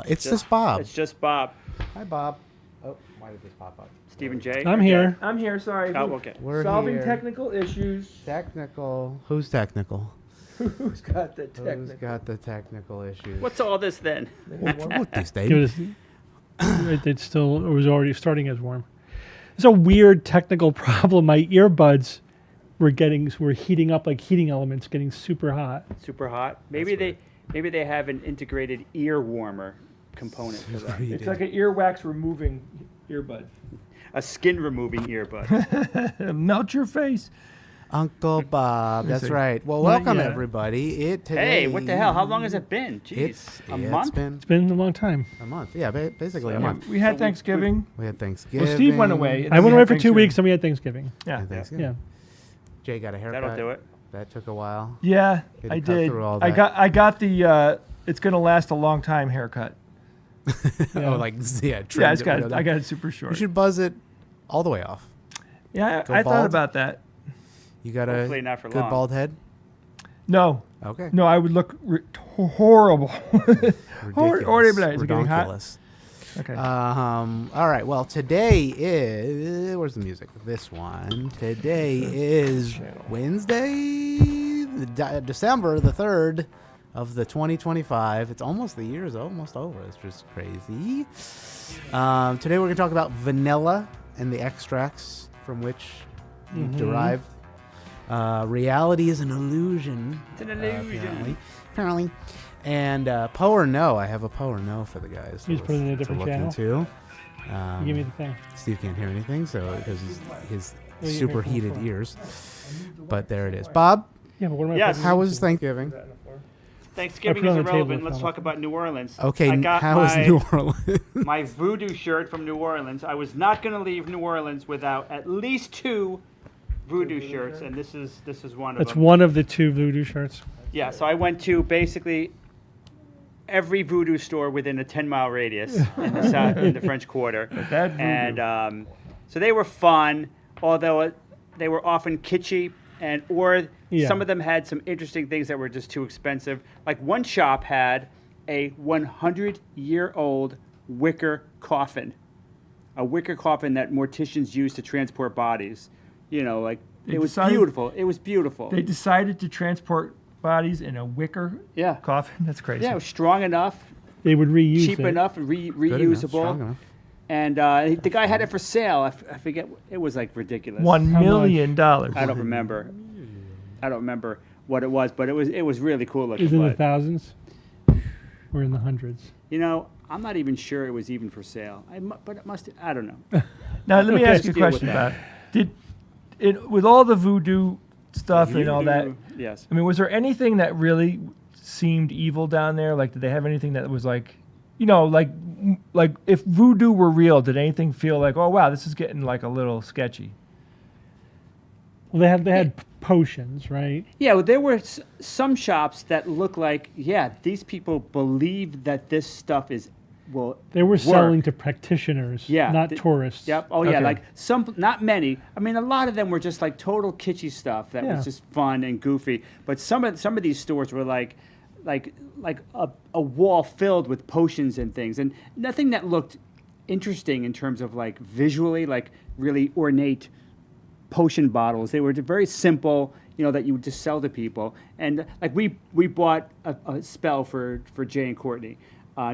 It's just Bob. It's just Bob. Hi, Bob. Oh, why did this pop up? Stephen J. I'm here. I'm here. Sorry. Oh, okay. We're Solving here. technical issues. Technical. Who's technical? Who's got the Who's technical? got the technical issues? What's all this then? what this, It Dave? was, it was already starting as warm. It's a weird technical problem. My earbuds were heating up like heating elements, getting super hot. Super hot. Maybe they have an integrated ear warmer component to that. It's like an earwax removing earbud. A skin removing earbud. Melt your face. Uncle Bob. That's see. right. Well, Not welcome yet. everybody. Hey, what the hell? How long has it been? Jeez, It's a month? It's It's been a long time. been a month. Yeah, basically a month. We had So Thanksgiving. We had Thanksgiving. Well, Steve went away. and I then went we away had for 2 Thanksgiving. weeks and we had Thanksgiving. Yeah. Had Thanksgiving. Yeah. Jay got a haircut. That'll do it. That took a while. Yeah, Had I to cut did. through all I that. got the it's gonna last a long time haircut. Oh, like yeah, Yeah, trimmed it real I down. got it super short. You should buzz it all the way off. Yeah, Go I bald? thought about that. You got a Hopefully not for good long. bald head. No, Okay. no, I would look horrible. Ridiculous. Horrible. Is it getting hot? Redonkulous. Okay. All right. Well, today is where's the music? This one. Today is Wednesday, December the 3rd of the 2025. It's almost the year is almost over. It's just crazy. Today we're gonna talk about vanilla and the extracts from which you derive. Reality is an illusion. It's an illusion. Apparently. And Poe or No, I have a Poe or No for the guys. He's put it in a different look channel. into. You give me the thing. Steve can't hear anything, so because his Well, you superheated hear it ears. But there it is. Bob, Yeah, but what am I Yes. putting how it was into? Thanksgiving? Thanksgiving I put is it on the table irrelevant. if Let's I'm- talk about New Orleans. Okay, I got how was my, New Orleans? my voodoo shirt from New Orleans. I was not going to leave New Orleans without at least two voodoo shirts, and this is one of That's them. one of the two voodoo shirts. Yeah, so I went to basically every voodoo store within a 10-mile radius in the South, in the French Quarter. that voodoo. And so they were fun, although they were often kitschy, or Yeah. some of them had some interesting things that were just too expensive. Like one shop had a 100-year-old wicker coffin, a wicker coffin that morticians use to transport bodies. You know, like They it was decided- beautiful. It was beautiful. They decided to transport bodies in a wicker Yeah. coffin. That's crazy. Yeah, it was strong enough, They would reuse cheap it. enough, and Good enough, reusable. strong enough. And the guy had it for sale. I forget. It was like ridiculous. $1 How million. I don't remember. I don't remember what it was, but it was really cool looking. Is it in the But, thousands? Or in the hundreds? you know, I'm not even sure it was even for sale. But it must. I don't know. Now let me Okay. ask you a Deal with question that. about with all the voodoo stuff and all that. Yes. I mean, was there anything that really seemed evil down there? Like, did they have anything that was like, like if voodoo were real, did anything feel like, oh wow, this is getting like a little sketchy? Well, they had potions, right? Yeah, well, there were some shops that look like, yeah, these people believe that this stuff is, well, They were work. selling to practitioners, Yeah, not the- tourists. Yep. Oh yeah, Okay. like some, not many. I mean, a lot of them were just like total kitschy stuff that Yeah. was just fun and goofy. But some of these stores were like a wall filled with potions and things, and nothing that looked interesting in terms of like visually, like really ornate potion bottles. They were very simple, that you would just sell to people. And like we bought a spell for Jay and Courtney,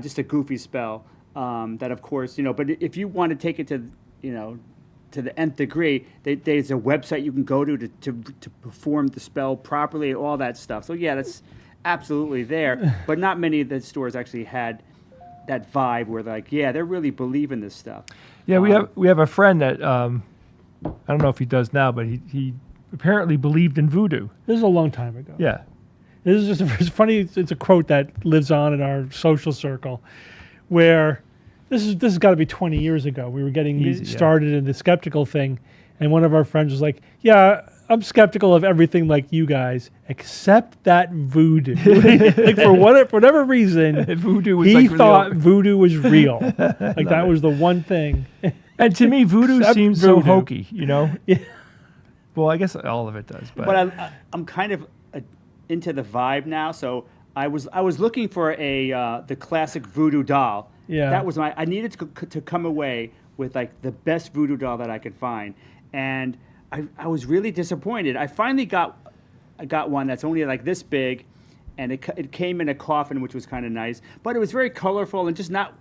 just a goofy spell. That of course, but if you want to take it to the nth degree, there's a website you can go to perform the spell properly, all that stuff. So yeah, that's absolutely there. But not many of the stores actually had that vibe where like, yeah, they're really believing this stuff. Yeah, we have a friend that I don't know if he does now, but he apparently believed in voodoo. This is a long time ago. Yeah. This is it's funny. It's a quote that lives on in our social circle, where this has got to be 20 years ago. We were getting Easy, yeah. started in the skeptical thing, and one of our friends was like, "Yeah, I'm skeptical of everything like you guys, except that voodoo." Like for whatever reason, Voodoo was he like really thought over- voodoo was real. Like that was the one thing. And to me, voodoo Except seems so voodoo. hokey, Yeah. Well, I guess all of it does, but I'm kind of into the vibe now. So I was looking for the classic voodoo doll. Yeah. That was I needed to come away with like the best voodoo doll that I could find, and I was really disappointed. I finally got one that's only like this big, and it came in a coffin, which was kind of nice, but it was very colorful and just not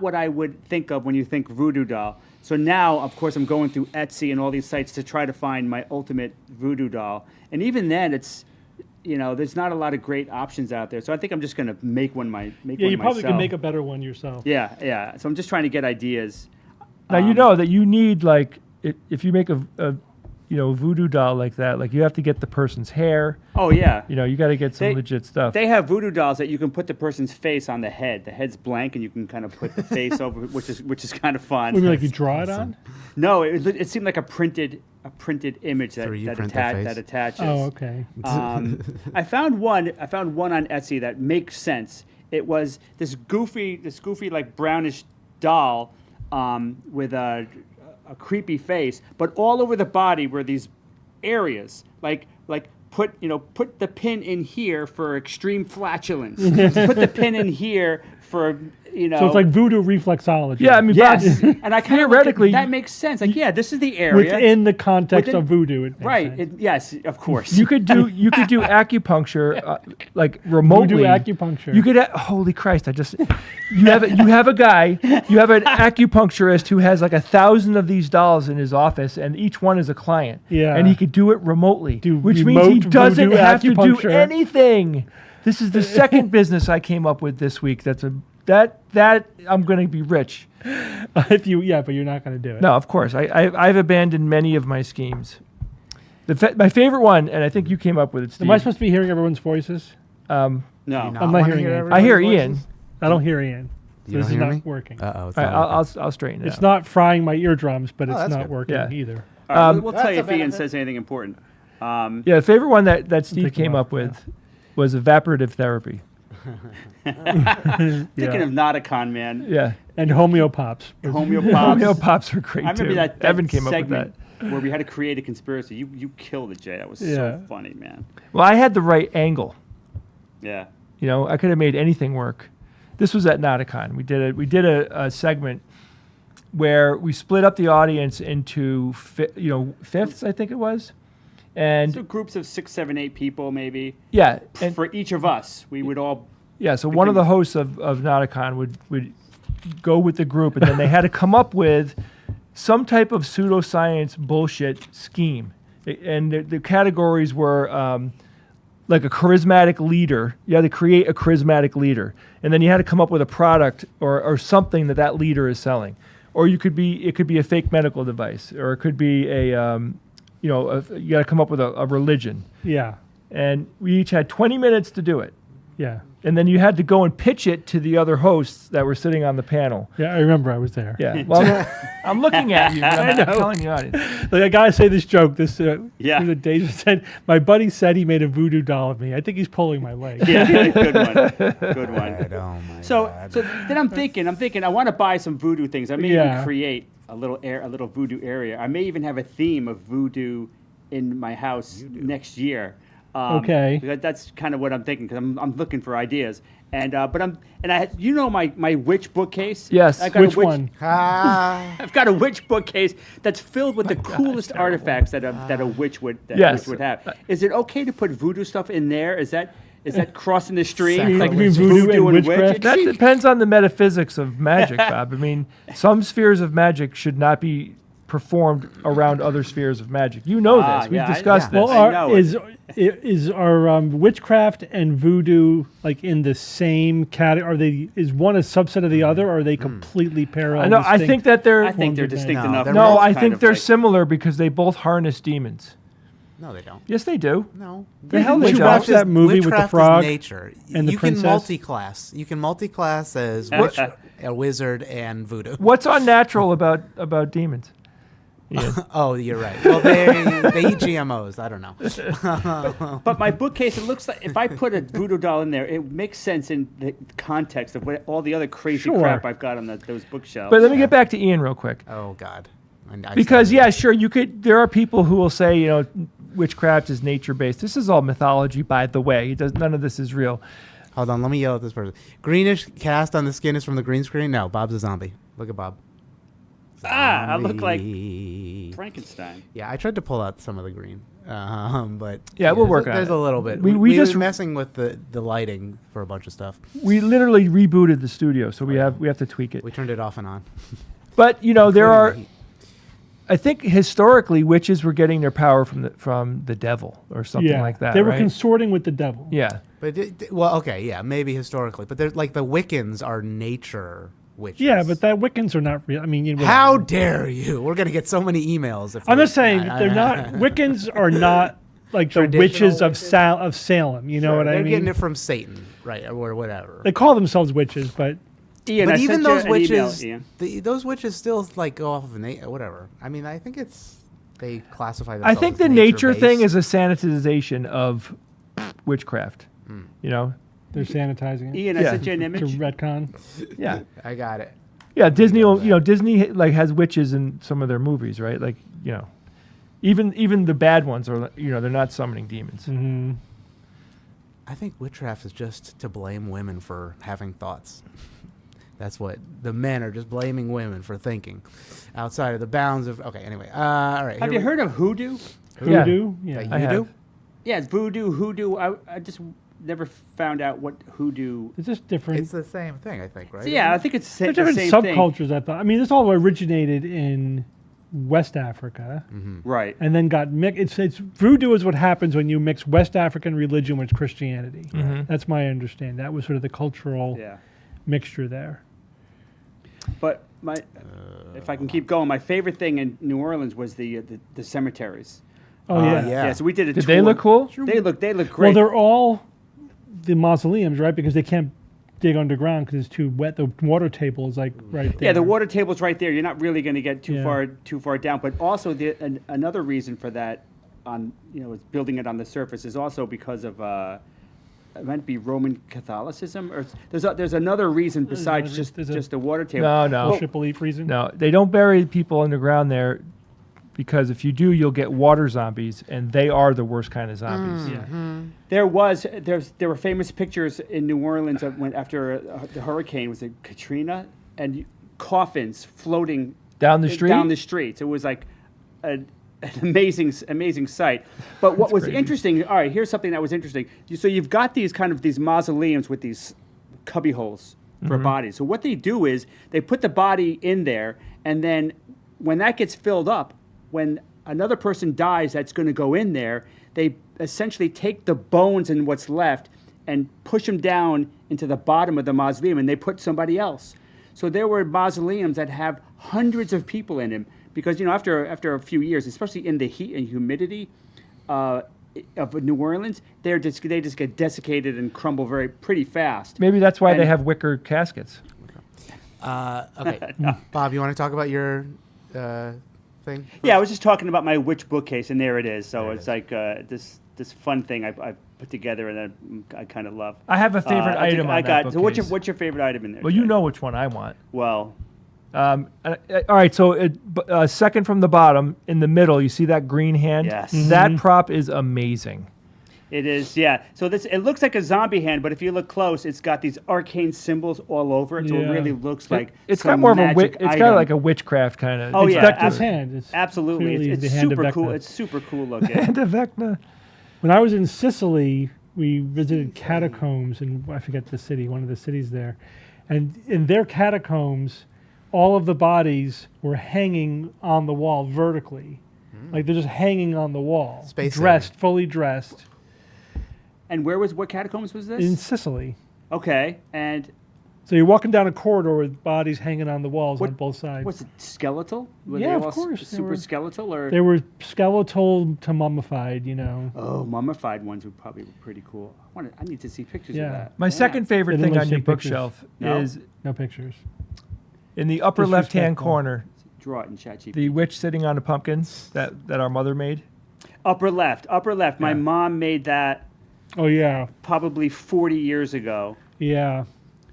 what I would think of when you think voodoo doll. So now, of course, I'm going through Etsy and all these sites to try to find my ultimate voodoo doll. And even then, it's, there's not a lot of great options out there. So I think I'm just going to make one Yeah, one you probably myself. can make a better one yourself. Yeah, yeah. So I'm just trying to get ideas. now you know that you need like if you make a voodoo doll like that, like you have to get the person's hair. Oh, yeah. You got to get some They- legit stuff. They have voodoo dolls that you can put the person's face on the head. The head's blank, and you can kind of put the face over, which is kind of fun. Maybe like you draw it on. No, it seemed like a printed image that 3D print their face? that attaches. Oh, okay. I found one on Etsy that makes sense. It was this goofy like brownish doll with a creepy face, but all over the body were these areas like put the pin in here for extreme flatulence. Put the pin in here for So it's like voodoo reflexology. yeah, I mean, yes, Bob, and I kind of theoretically, that makes sense. Like, yeah, this is the area within the context Within- of voodoo. It makes right. sense. Yes, of course. you could do acupuncture like remotely. Voodoo acupuncture. You could holy Christ! You have a guy, you have an acupuncturist who has like 1,000 of these dolls in his office, and each one is a client. Yeah. and he could do it remotely, Do which means he remote doesn't voodoo have to do acupuncture. anything. This is the second business I came up with this week. That I'm going to be rich. But you're not going to do it. No, of course. I've abandoned many of my schemes. My favorite one, and I think you came up with it, Steve. Am I supposed to be hearing everyone's voices? no. I'm not wanna hearing hear anything. I hear everybody's Ian. voices? I don't hear Ian. You This don't is hear not me? working. Uh-oh. It's All right, not working. I'll straighten it It's out. not frying my eardrums, but it's that's not good. working Yeah. either. All right, we'll tell That's you a if Ian benefit. says anything important. Yeah, the favorite one that Steve thinking came about up with was evaporative therapy. Thinking Yeah. of Nauticon, man. Yeah. And homeopops. Homeopops. Homeopops are great I remember too. that Evan came up with that. segment where we had to create a conspiracy. You killed it, Jay. That was Yeah. so funny, man. Well, I had the right angle. Yeah. I could have made anything work. This was at Nauticon. We did a segment where we split up the audience into fifths, I think it was, and So groups of 6, 7, 8 people, maybe. yeah, and For each of us, we would all. yeah. So one of the hosts of Nauticon would go with the group, and then they had to come up with some type of pseudoscience bullshit scheme, and the categories were. Like a charismatic leader, you had to create a charismatic leader, and then you had to come up with a product or something that leader is selling. or it could be a fake medical device, or it could be you got to come up with a religion. Yeah. And we each had 20 minutes to do it. Yeah. And then you had to go and pitch it to the other hosts that were sitting on the panel. Yeah. I remember I was there. Yeah. Well, I'm looking at you. But I'm not telling the audience. Like, I gotta say this joke. Yeah. The Dave said, my buddy said he made a voodoo doll of me. I think he's pulling my leg. Yeah, good one. Good one. Right, oh my So, God. so then I'm thinking, I want to buy some voodoo things. I may Yeah. even create a little voodoo area. I may even have a theme of voodoo in my house next year. Okay. Because that's kind of what I'm thinking, because I'm looking for ideas. And my witch bookcase. Yes. I got Which a witch, one? Ah, I've got a witch bookcase that's filled with the coolest artifacts that a witch would Yes. witch would have. Is it okay to put voodoo stuff in there? Is that crossing the stream? Like between voodoo and witchcraft? That depends on the metaphysics of magic, Bob. I mean, some spheres of magic should not be performed around other spheres of magic. You know this. We've yeah, discussed yeah. this. I know Is our witchcraft and voodoo like in the same category? Is one a subset of the other, or are they completely parallel? I know. I distinct? think that they're. I think they're Wonder Man. distinct No, enough. they're No, both I kind think of they're like- similar because they both harness demons. no, they don't. Yes, they do. No. The hell they Did you don't. watch that movie with the Witchcraft is frog nature. and the you princess? can multi-class. You can multi-class as a wizard and voodoo. What's unnatural about demons? Oh, you're right. Well, they eat GMOs. I don't know. But my bookcase, it looks like if I put a voodoo doll in there, it makes sense in the context of all the other crazy Sure. crap I've got on those bookshelves. But let me get back to Ian real quick. Oh God. I Because still- yeah, sure, you could. There are people who will say, witchcraft is nature based. This is all mythology, by the way. None of this is real. Hold on. Let me yell at this person. Greenish cast on the skin is from the green screen. No, Bob's a zombie. Look at Bob. I look like Zombie. Frankenstein. Yeah, I tried to pull out some of the green, but Yeah, we'll there's work a, on There's it. a little bit. We We just- were messing with the lighting for a bunch of stuff. We literally rebooted the studio, so we have to tweak it. We turned it off and on. But there Including are. the heat. I think historically, witches were getting their power from the devil or something yeah, like that. they were right? consorting with the devil. Yeah. But well, okay, yeah, maybe historically, but they're like the Wiccans are nature witches. Yeah, but that Wiccans are not real. I mean, How dare you? We're gonna get so many emails. If I'm we- just saying that they're not. Wiccans are not like the witches of Salem. You know what They're I getting mean? it from Satan, right, or whatever. They call themselves witches, but Ian, But I even sent those you an email, witches, Ian. those witches still like go off of whatever. I mean, I think they classify I themselves. think as the nature thing nature-based. is a sanitization of witchcraft. they're sanitizing it Ian, Yeah. I sent you an to image. retcon. Yeah. I got it. Yeah, Disney Disney like has witches in some of their movies, right? Like, even the bad ones are they're not summoning demons. Hmm. I think witchcraft is just to blame women for having thoughts. That's what the men are just blaming women for thinking outside of the bounds of. Okay, anyway. All right. Have here you we- heard of hoodoo? Yeah. Hoodoo. Yeah. You I have. do? Yeah, it's voodoo, hoodoo. I just never found out what hoodoo. It's just different. It's the same thing, I think, right? So yeah, I think it's There's the different same thing. subcultures. I thought. I mean, this all originated in West Africa Right. and then got mixed. It's voodoo is what happens when you mix West African religion with Christianity. That's my understanding. That was sort of the cultural Yeah. mixture there. But if I can keep going, my favorite thing in New Orleans was the cemeteries. Oh yeah. yeah. So we did a Did tour. they look cool? They look great. Well, they're all the mausoleums, right? Because they can't dig underground because it's too wet. The water table is like right there. Yeah, the water table's right there. You're not really going to get too Yeah. far down. But also, another reason for that, it's building it on the surface, is also because of it might be Roman Catholicism, or there's another reason besides there's a- just the water table. No. Triple E freezing. No, they don't bury people underground there because if you do, you'll get water zombies, and they are the worst kind of zombies. Yeah. There were famous pictures in New Orleans after the hurricane. Was it Katrina? And coffins floating Down the street? Down the streets. It was like an amazing sight. But what was crazy. interesting? All right, here's something that was interesting. So you've got these mausoleums with these cubby holes for bodies. So what they do is they put the body in there, and then when that gets filled up, when another person dies that's going to go in there, they essentially take the bones and what's left and push them down into the bottom of the mausoleum, and they put somebody else. So there were mausoleums that have hundreds of people in him because after a few years, especially in the heat and humidity of New Orleans, they just get desiccated and crumble pretty fast. Maybe that's why they And- have wicker caskets. Okay, Bob, you want to talk about your thing? Yeah, I was just talking about my witch bookcase, and there it is. So There it it's is. like this fun thing I put together, and I kind of love. I have a favorite item on that So what's your bookcase. favorite item in there? Well, you Jay? know which one I want. Well, All right, so second from the bottom, in the middle, you see that green hand? Yes. That prop is amazing. it is. Yeah. So it looks like a zombie hand, but if you look close, it's got these arcane symbols all over it. So it Yeah. really looks like It's some got more of a magic it's got item. like a witchcraft kind of. Oh, It's yeah, Vecna's hand. It's Absolutely, clearly it's the hand of super cool. Vecna. It's super cool looking. And a Vecna. When I was in Sicily, we visited catacombs in, I forget the city, one of the cities there. And in their catacombs, all of the bodies were hanging on the wall vertically. Like they're just hanging on the wall. Space dressed, fully dressed. And what catacombs was this? In Sicily. Okay, and So you're walking down a corridor with bodies hanging on the walls What- on both sides. was it skeletal? Were Yeah, they of all course, they super were- skeletal, or They were skeletal to mummified, you know. oh, mummified ones would probably be pretty cool. I need to see pictures Yeah. of that. My Yeah. second favorite They didn't thing let on you your take pictures. bookshelf No? is No pictures. in the upper left-hand Disrespectful. corner, Draw it in ChatGPT. the witch sitting on a pumpkin that our mother made. Upper left. My Yeah. mom made that Oh, yeah. probably 40 years ago. Yeah.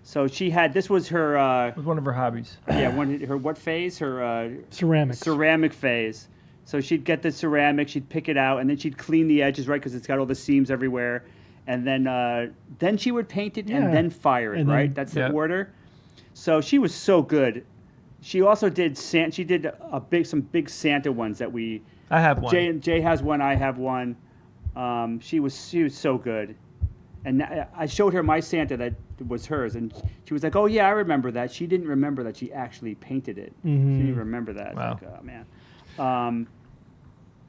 So this was her, It was one of her hobbies. her what phase? Her Ceramics. ceramic phase. So she'd get the ceramic, she'd pick it out, and then she'd clean the edges, right, because it's got all the seams everywhere. And then she would paint it Yeah. and then fire it, And then- right? That's the Yeah. order. So she was so good. She also did she did some big Santa ones that we. I have one. Jay has one. I have one. She was so good, and I showed her my Santa that was hers, and she was like, "Oh yeah, I remember that." She didn't remember that she actually painted it. She didn't remember that. Wow. Like, oh man.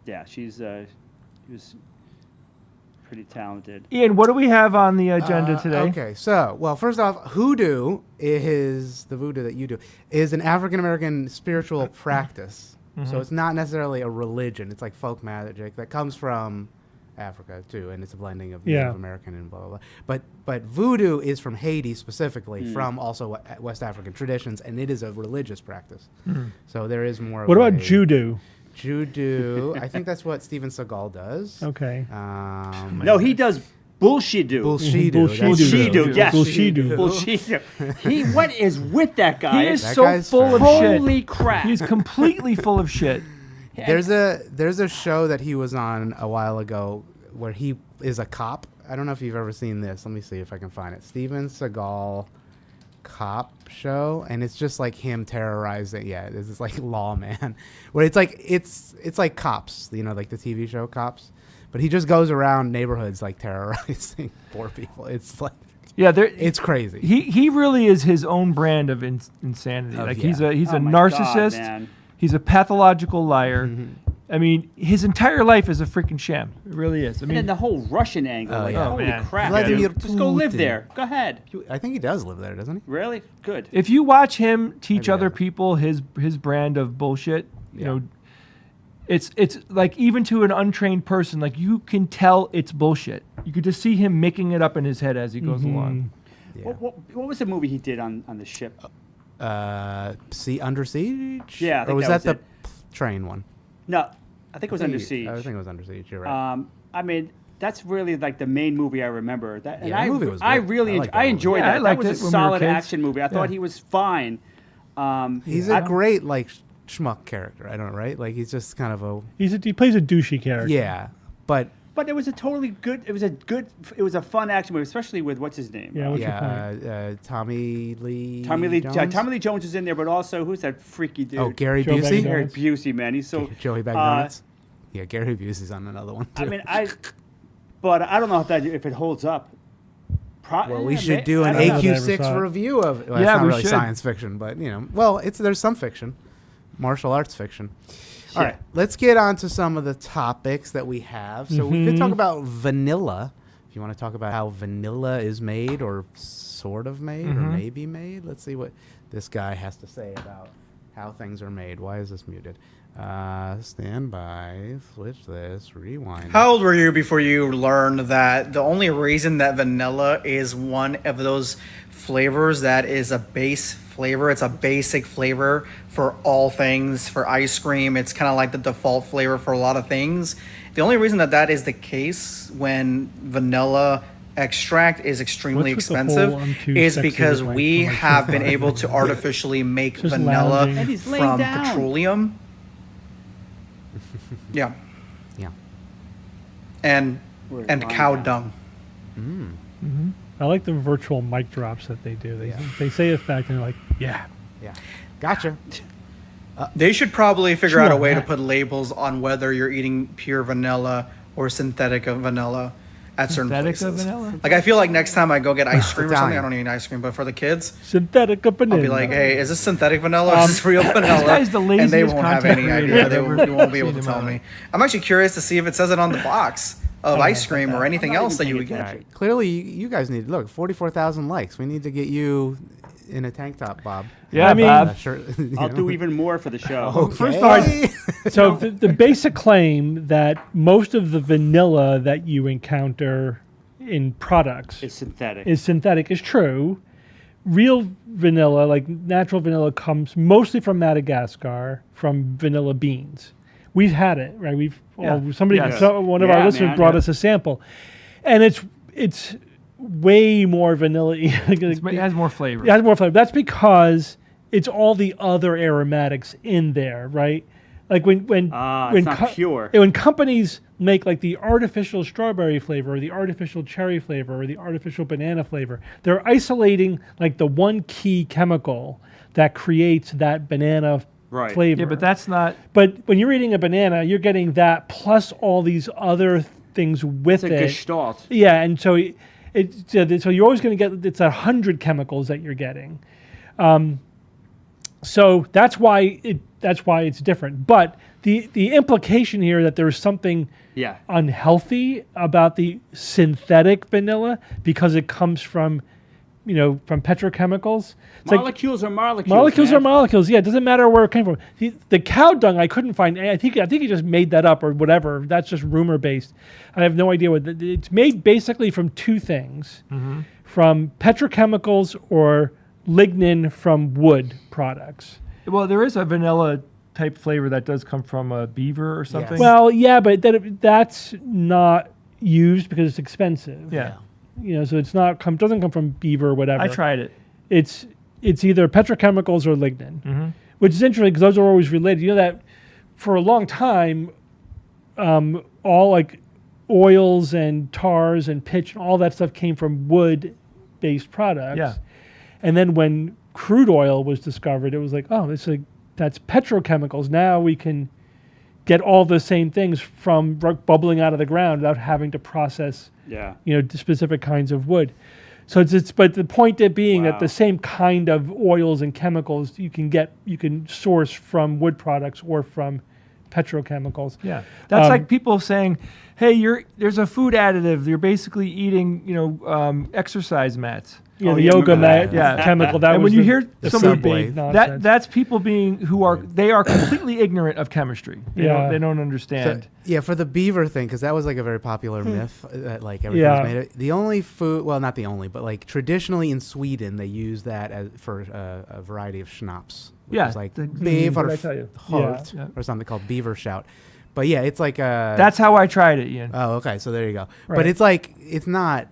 Yeah, she was pretty talented. Ian, what do we have on the agenda today? Okay, so, well, first off, hoodoo is the voodoo that you do is an African American spiritual practice. So it's not necessarily a religion. It's like folk magic that comes from Africa too, and it's a blending of Yeah. Native American and blah blah blah. But voodoo is from Haiti specifically, from also West African traditions, and it is a religious practice. So there is more. What of about a judo? Judo? I think that's what Steven Seagal does. Okay. No, he does bullshit-do. Bullshit. Bullshido. Yes. Bullshido. Bullshit. What is with that guy? He is That so guy's full of Holy shit. crap. He's completely full of shit. There's a show that he was on a while ago where he is a cop. I don't know if you've ever seen this. Let me see if I can find it. Steven Seagal cop show, and it's just like him terrorizing. Yeah, this is like Lawman, where it's like Cops, like the TV show Cops, but he just goes around neighborhoods like terrorizing poor people. It's like Yeah, it's crazy. he really is his own brand of insanity. Of- Like yeah. he's Oh a my God, narcissist. man. He's a pathological liar. I mean, his entire life is a freaking sham. It really is. I And mean, then the whole Russian angle. Oh, like, yeah. holy man. crap. Vladimir Dude. Just go live Putin. there. Go ahead. I think he does live there, doesn't he? Really? Good. if you watch him teach Maybe other I- people his brand of bullshit, you Yeah. know, it's like even to an untrained person, like you can tell it's bullshit. You could just see him making it up in his head as he goes along. Yeah. What was the movie he did on the ship? Under Siege? Yeah, I or think was that that was the train one? No, I think it was Under Siege. I think it was Under Siege. You're right. I mean, that's really like the main movie I remember. That, and Yeah, the movie was I good. really I liked that I movie. enjoyed Yeah, that. I That liked was it a when we were solid kids. action movie. I thought Yeah. he was fine. He's a great like schmuck character. I don't know, right? Like he's just kind of a He plays a douchey character. yeah, but But it was a totally good. It was a fun action movie, especially with what's his name. Yeah, what's your yeah, Tommy Lee. Tommy Lee. Jones? Tommy Lee Jones is in there, but also who's that freaky dude? Oh, Gary Joe Busey. Biden. Gary Busey, man. He's so. Joey Bagdonuts. Yeah, Gary Busey's on another one too. I mean, but I don't know if it holds up. Well, we should do an I don't know if I ever AQ6 saw it. review of it. Well, Yeah, it's not we really should. science fiction, but well, there's some fiction, martial arts fiction. All Yeah. right, let's get on to some of the topics that we have. So we could talk about vanilla. If you want to talk about how vanilla is made or sort of made or maybe made, let's see what this guy has to say about how things are made. Why is this muted? Stand by. Switch this. Rewind. How old were you before you learned that the only reason that vanilla is one of those flavors that is a base flavor, it's a basic flavor for all things, for ice cream, it's kind of like the default flavor for a lot of things. The only reason that that is the case when vanilla extract is extremely What's with the expensive whole, "I'm too is sexy because with my- we for my have been profile"? able to artificially make Just vanilla lounging. And he's laying from down. petroleum. Yeah. Yeah. And We're and lying cow down. dung. I like the virtual mic drops that they do. They, Yeah. they say a fact and they're like, yeah. Yeah. Gotcha. They should probably figure out a Sure. way to put labels on whether you're eating pure vanilla or synthetic vanilla at certain Synthetic places. vanilla? Like I feel like next time I go get ice cream or something, I Italian. don't eat ice cream, but for the kids, Synthetic banana. I'll be like, "Hey, is this synthetic vanilla or is this real vanilla?" guy's the and they laziest won't have content any creator idea. I've They ever won't be able seen to in tell my me. life. I'm actually curious to see if it says it on the box of know ice about cream that. or anything I'm not else that even you would paying get. attention. Clearly, you guys need look 44,000 likes. We need to get you in a tank top, Bob. Yeah, I mean- Bob. Shirt, I'll do even more for the show. Okay. First off, so the basic claim that most of the vanilla that you encounter in products It's synthetic. is synthetic is true. Real vanilla, like natural vanilla, comes mostly from Madagascar, from vanilla beans. We've had it, right? We've Yeah. somebody, Yes. one of Yeah, our listeners man, brought yeah. us a sample, and it's way more vanilla. It has more flavor. It has more flavor. That's because it's all the other aromatics in there, right? Like when it's not pure. when companies make like the artificial strawberry flavor or the artificial cherry flavor or the artificial banana flavor, they're isolating like the one key chemical that creates that banana Right. flavor. Yeah, but that's not. But when you're eating a banana, you're getting that plus all these other things with It's a it. gestalt. Yeah, and so so you're always going to get it's 100 chemicals that you're getting. So that's why it's different. But the implication here that there's something Yeah. unhealthy about the synthetic vanilla because it comes from petrochemicals. It's like- Molecules are molecules. molecules man. are molecules. Yeah, it doesn't matter where it came from. The cow dung I couldn't find. I think he just made that up or whatever. That's just rumor based. I have no idea what it's made basically from two things: from petrochemicals or lignin from wood products. Well, there is a vanilla type flavor that does come from a beaver or something. Well, yeah, but that's not used because it's expensive. yeah. So it's not doesn't come from beaver or whatever. I tried it. It's either petrochemicals or lignin, Mm-hmm. which is interesting because those are always related. You know that for a long time, all like oils and tars and pitch and all that stuff came from wood-based products. Yeah. And then when crude oil was discovered, it was like, oh, that's petrochemicals. Now we can get all the same things from bubbling out of the ground without having to process Yeah. specific kinds of wood. So but the point it being that Wow. the same kind of oils and chemicals you can source from wood products or from petrochemicals. Yeah, that's Um, like people saying, "Hey, there's a food additive. You're basically eating, exercise mats." You know, Oh, the yeah, yoga remember mat that. Yeah. chemical. That And was when you the- hear the somebody food Subway. big nonsense. That's people being who are completely ignorant of chemistry. They don't So, understand. yeah, for the beaver thing, because that was like a very popular myth that like everything's Yeah. made. The only food, well, not the only, but like traditionally in Sweden, they use that for a variety of schnapps. Which Yeah, is like the- beaver what did I tell you? Holt Yeah. or something called beaver shout. But yeah, it's like a. That's how I tried it, Ian. Oh, okay. So there you go. Right. But it's like it's not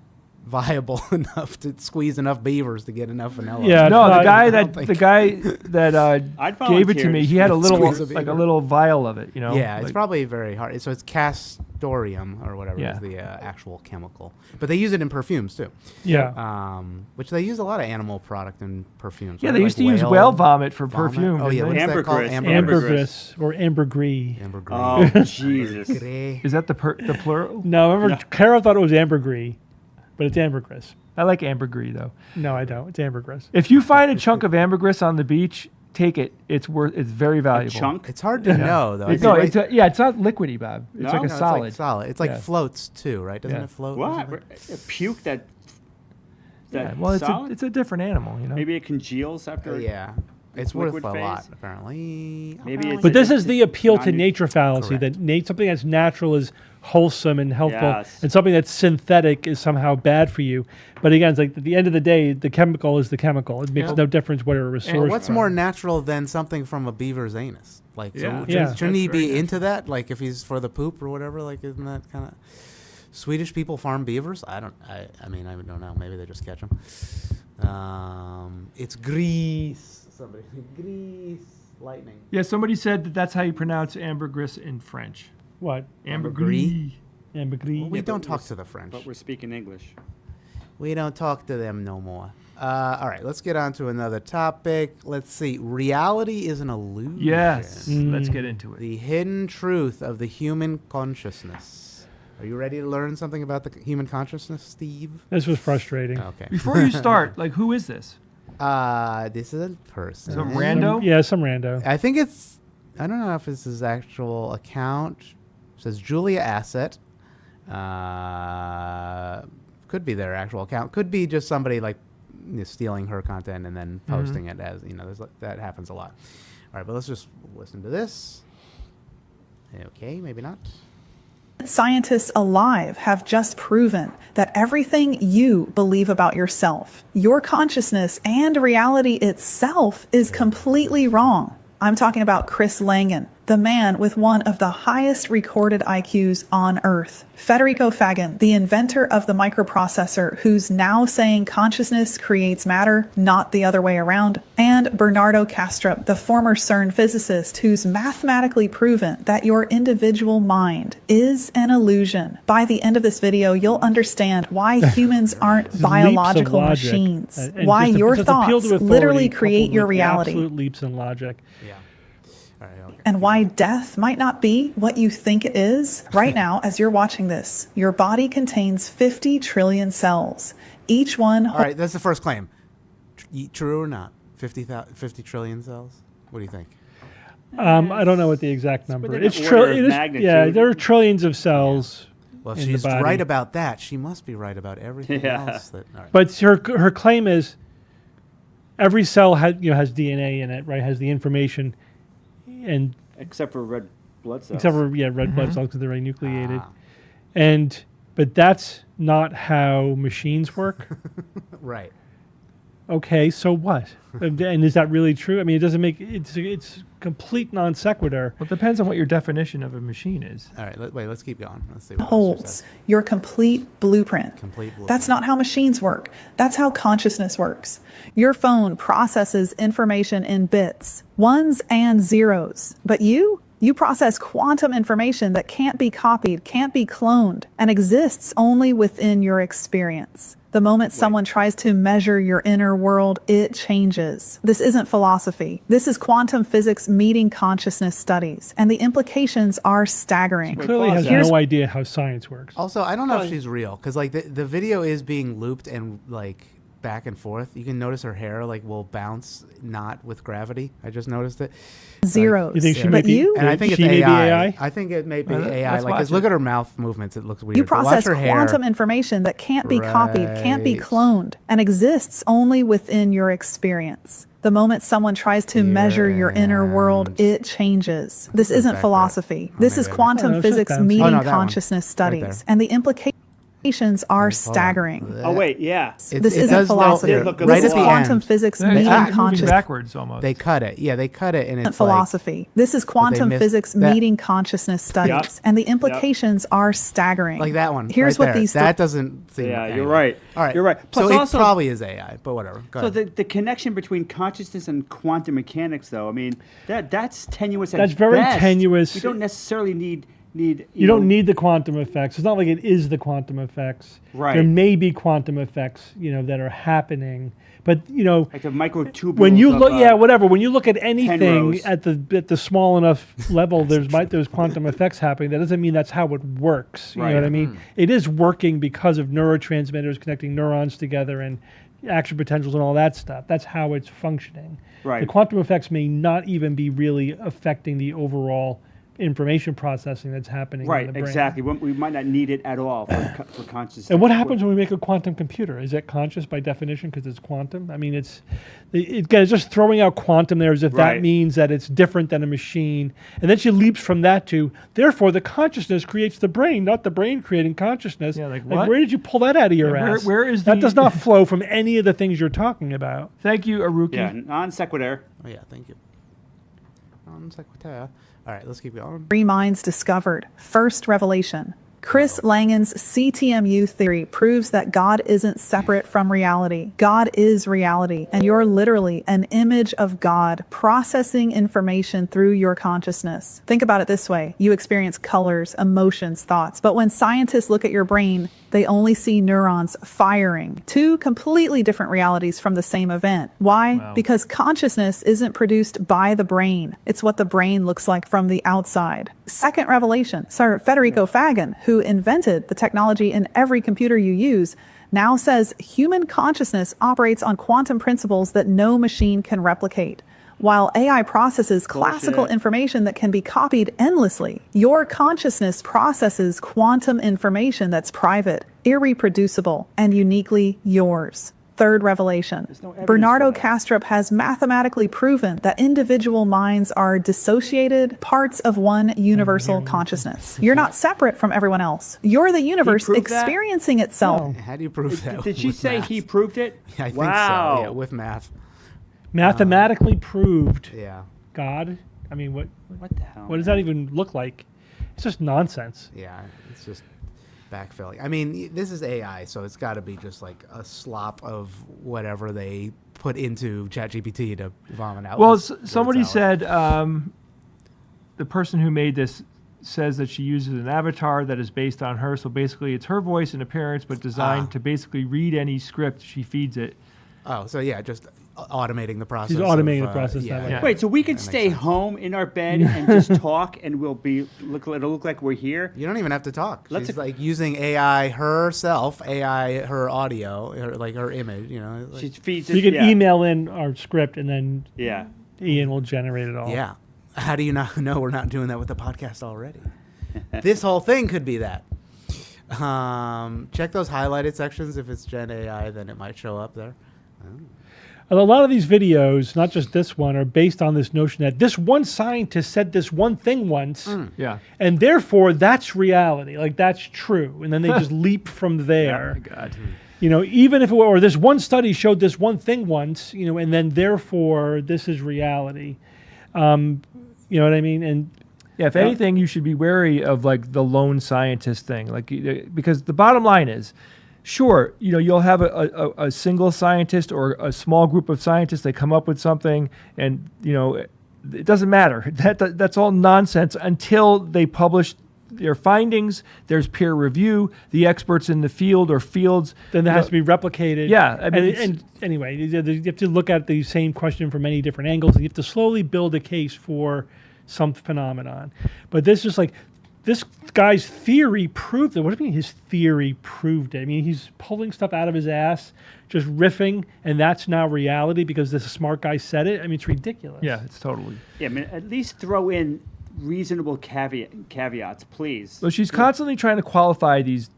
viable enough to squeeze enough beavers to get enough vanilla. Yeah, no, it's the not- guy I that don't think- the guy that I'd gave it to me, volunteer. he had a little Squeeze a like a beaver. little vial of it. Yeah, it's like- probably very hard. So it's castorium or whatever Yeah. is the actual chemical. But they use it in perfumes too. yeah. Which they use a lot of animal product in perfumes. Yeah, right? they used Like to use whale vomit for perfume. Oh yeah, didn't what they? is that called? Ambergris. Ambergris or ambergris. Ambergris. Oh Jesus. Ambergris. Is that the plural? No, remember Yeah. Carol thought it was ambergris, but it's ambergris. I like ambergris though. No, I don't. It's ambergris. If you find a chunk of ambergris on the beach, take it. It's very A valuable. chunk. It's hard to know though. I It's, think, no, right? it's not liquidy, Bob. It's No? like No, a it's solid. like solid. It's like Yeah. floats too, right? Doesn't Yeah. it float? What? Isn't it? A puke that. Yeah, That well, it's solid? a different animal, Maybe it congeals after. Yeah. It's worth a liquid phase. lot, apparently. Maybe it's But this a- is the appeal to non- nature fallacy Correct. that something that's natural is wholesome and helpful, Yes. and something that's synthetic is somehow bad for you. But again, it's like at the end of the day, the chemical is the chemical. It makes Yeah. no difference where it was And sourced What's from. more natural than something from a beaver's anus? Like, so Yeah. shouldn't- Yeah. shouldn't he That's very be into that? Like, if he's for the poop or whatever, like, isn't that kind of... Swedish people farm beavers? I mean, I don't know. Maybe they just catch them. It's Greece. Somebody, Greece. Lightning. Yeah, somebody said that that's how you pronounce ambergris in French. What? Ambergris. Ambergris. Well, we Yeah, don't but talk we're- to the French. But we're speaking English. We don't talk to them no more. All right, let's get on to another topic. Let's see. Reality is an illusion. Yes, let's Mm. get into it. The hidden truth of the human consciousness. Are you ready to learn something about the human consciousness, Steve? This was frustrating. Okay. Before you start, like, who is this? This is a person. Some rando? Yeah, some rando. I think it's. I don't know if it's his actual account. It says Julia Asset. Could be their actual account. Could be just somebody like stealing her content and then posting it as that happens a lot. All right, but let's just listen to this. Okay, maybe not. Scientists alive have just proven that everything you believe about yourself, your consciousness, and reality itself is completely wrong. I'm talking about Chris Langan, the man with one of the highest recorded IQs on Earth. Federico Fagan, the inventor of the microprocessor, who's now saying consciousness creates matter, not the other way around. And Bernardo Kastrup, the former CERN physicist, who's mathematically proven that your individual mind is an illusion. By the end of this video, you'll understand why humans aren't Leaps of biological logic. machines, And why just your just appeal thoughts to authority literally coupled create your with reality. Absolute leaps in logic. Yeah. All right. Okay. And why death might not be what you think it is. Right now, as you're watching this, your body contains 50 trillion cells. Each one All right. That's the first claim. True or not? 50 trillion cells. What do you think? I don't know what the exact number. within It's an order of Yeah, magnitude. there are trillions of cells. Well, if in the she's body. right about that, she must be right about everything Yeah. else. All right. But her claim is every cell has DNA in it, right? Has the information, and Except for red blood cells. except for red blood cells because they're enucleated, Ah. but that's not how machines work. Right. Okay, so what? And is that really true? I mean, it doesn't make it's complete non sequitur. Well, it depends on what your definition of a machine is. All right. Wait. Let's keep going. Let's see what else she holds says. your complete blueprint. Complete blueprint. That's not how machines work. That's how consciousness works. Your phone processes information in bits, ones and zeros. But you process quantum information that can't be copied, can't be cloned, and exists only within your experience. The moment someone tries to measure your inner world, it changes. This isn't philosophy. This is quantum physics meeting consciousness studies, and the implications are staggering. Clearly has Here's- no idea how science works. Also, I don't know if she's real because like the video is being looped and like back and forth. You can notice her hair like will bounce not with gravity. I just noticed it. Zeros. You think she may But be- you And I think She it's may be AI. AI? I think it may be Let's AI. Like, watch 'cause look it. at her mouth movements. It looks weird. You But watch process her hair. quantum information that can't be copied, can't be Right. cloned, and exists only within your experience. The moment someone tries to measure your inner world, And- it changes. This goes isn't back there. philosophy. Oh, This maybe is I- Oh, quantum no, it's just physics bouncing. meeting Oh, no, that one. consciousness Right there. studies, and the implications are Hold on. staggering. Oh, wait, yeah. It- This it isn't does though- philosophy. Did look a This little is odd. quantum physics Yeah, meeting it's moving consciousness. backwards almost. They cut it. Yeah, they cut it, and it's like, Philosophy. This is quantum missed physics that. meeting consciousness studies, and the implications are staggering. like that one. Here's right what there. these that doesn't seem. Yeah, you're anyway. right. All right, You're right. So Plus it also- probably is AI, but whatever. Go So ahead. the connection between consciousness and quantum mechanics, though, I mean, that's tenuous. That's at very best. tenuous. We don't necessarily need You don't need the quantum effects. It's not like it is the quantum effects. Right. There may be quantum effects, that are happening, but like the microtubules. when you of, look, whatever. When you look at anything Penrose. at the small enough level, there's quantum effects happening. That doesn't mean that's how it works. You Right. know what I mean? It is working because of neurotransmitters connecting neurons together and action potentials and all that stuff. That's how it's functioning. Right. The quantum effects may not even be really affecting the overall information processing that's happening in Right, the brain. exactly. We might not need it at all for consciousness. And what happens when we make a quantum computer? Is it conscious by definition because it's quantum? I mean, again, it's just throwing out quantum there as if that Right. means that it's different than a machine. And then she leaps from that to, therefore, the consciousness creates the brain, not the brain creating consciousness. Yeah, like what? Where did you pull that out of your Yeah, ass? where is that the- does not flow from any of the things you're talking about. Thank you, Aruki. Yeah, non sequitur. Oh yeah, thank you. Sequitur. All right, let's keep going. Three minds discovered. First revelation. Chris Langan's CTMU theory proves that God isn't separate from reality. God is reality, and you're literally an image of God processing information through your consciousness. Think about it this way. You experience colors, emotions, thoughts, but when scientists look at your brain, they only see neurons firing. Two completely different realities from the same event. Why? Wow. Because consciousness isn't produced by the brain. It's what the brain looks like from the outside. Second revelation. Sir Federico Fagan, who invented the technology in every computer you use, now says human consciousness operates on quantum principles that no machine can replicate. While AI processes classical Bullshit. information that can be copied endlessly, your consciousness processes quantum information that's private, irreproducible, and uniquely yours. Third revelation. no evidence Bernardo for that. Kastrup has mathematically proven that individual minds are dissociated parts of one universal consciousness. You're not separate from everyone else. You're the universe proved that? experiencing itself. How do you prove that? Did she with say math? he proved it? I think wow. so. Yeah, with math. Mathematically proved Yeah, God. I mean, what the hell? does that even look like? It's just nonsense. yeah. It's just backfilling. I mean, this is AI, so it's got to be just like a slop of whatever they put into ChatGPT to vomit out. Well, this word somebody salad. said the person who made this says that she uses an avatar that is based on her. So basically, it's her voice and appearance, but designed to basically read any script she feeds it. Oh, so yeah, just automating the process. She's automating of, the process Yeah, that way. Yeah. Wait, so we can That makes stay sense. home in our bed and just talk, and it'll look like we're here. You don't even have to talk. Let's She's ac- like using AI herself, AI her audio, like her image. You know. Like, She feeds So it. you can yeah. email in our script, and then Yeah. Ian will generate it all. yeah. How do you not know we're not doing that with the podcast already? This whole thing could be that. Check those highlighted sections. If it's Gen AI, then it might show up there. And a lot of these videos, not just this one, are based on this notion that this one scientist said this one thing once, Yeah. and therefore that's reality. Like that's true. And then they just leap from Oh there. my God. You know, even if it were, or this one study showed this one thing once, you know, and then therefore this is reality. You know what I mean? And Yeah, if anything, you should be wary of like the lone scientist thing, like because the bottom line is, sure, you know, you'll have a single scientist or a small group of scientists that come up with something, and you know, it doesn't matter. That's all nonsense until they publish their findings. There's peer review. The experts in the field or fields. then that has to be replicated. Yeah, I mean, and anyway, you have to look at the same question from many different angles, and you have to slowly build a case for some phenomenon. But this is like, this guy's theory proved it. What do you mean his theory proved it? I mean, he's pulling stuff out of his ass, just riffing, and that's now reality because this smart guy said it. I mean, it's ridiculous. Yeah, it's totally. Yeah, I mean, at least throw in reasonable caveats, please. So she's constantly trying to qualify these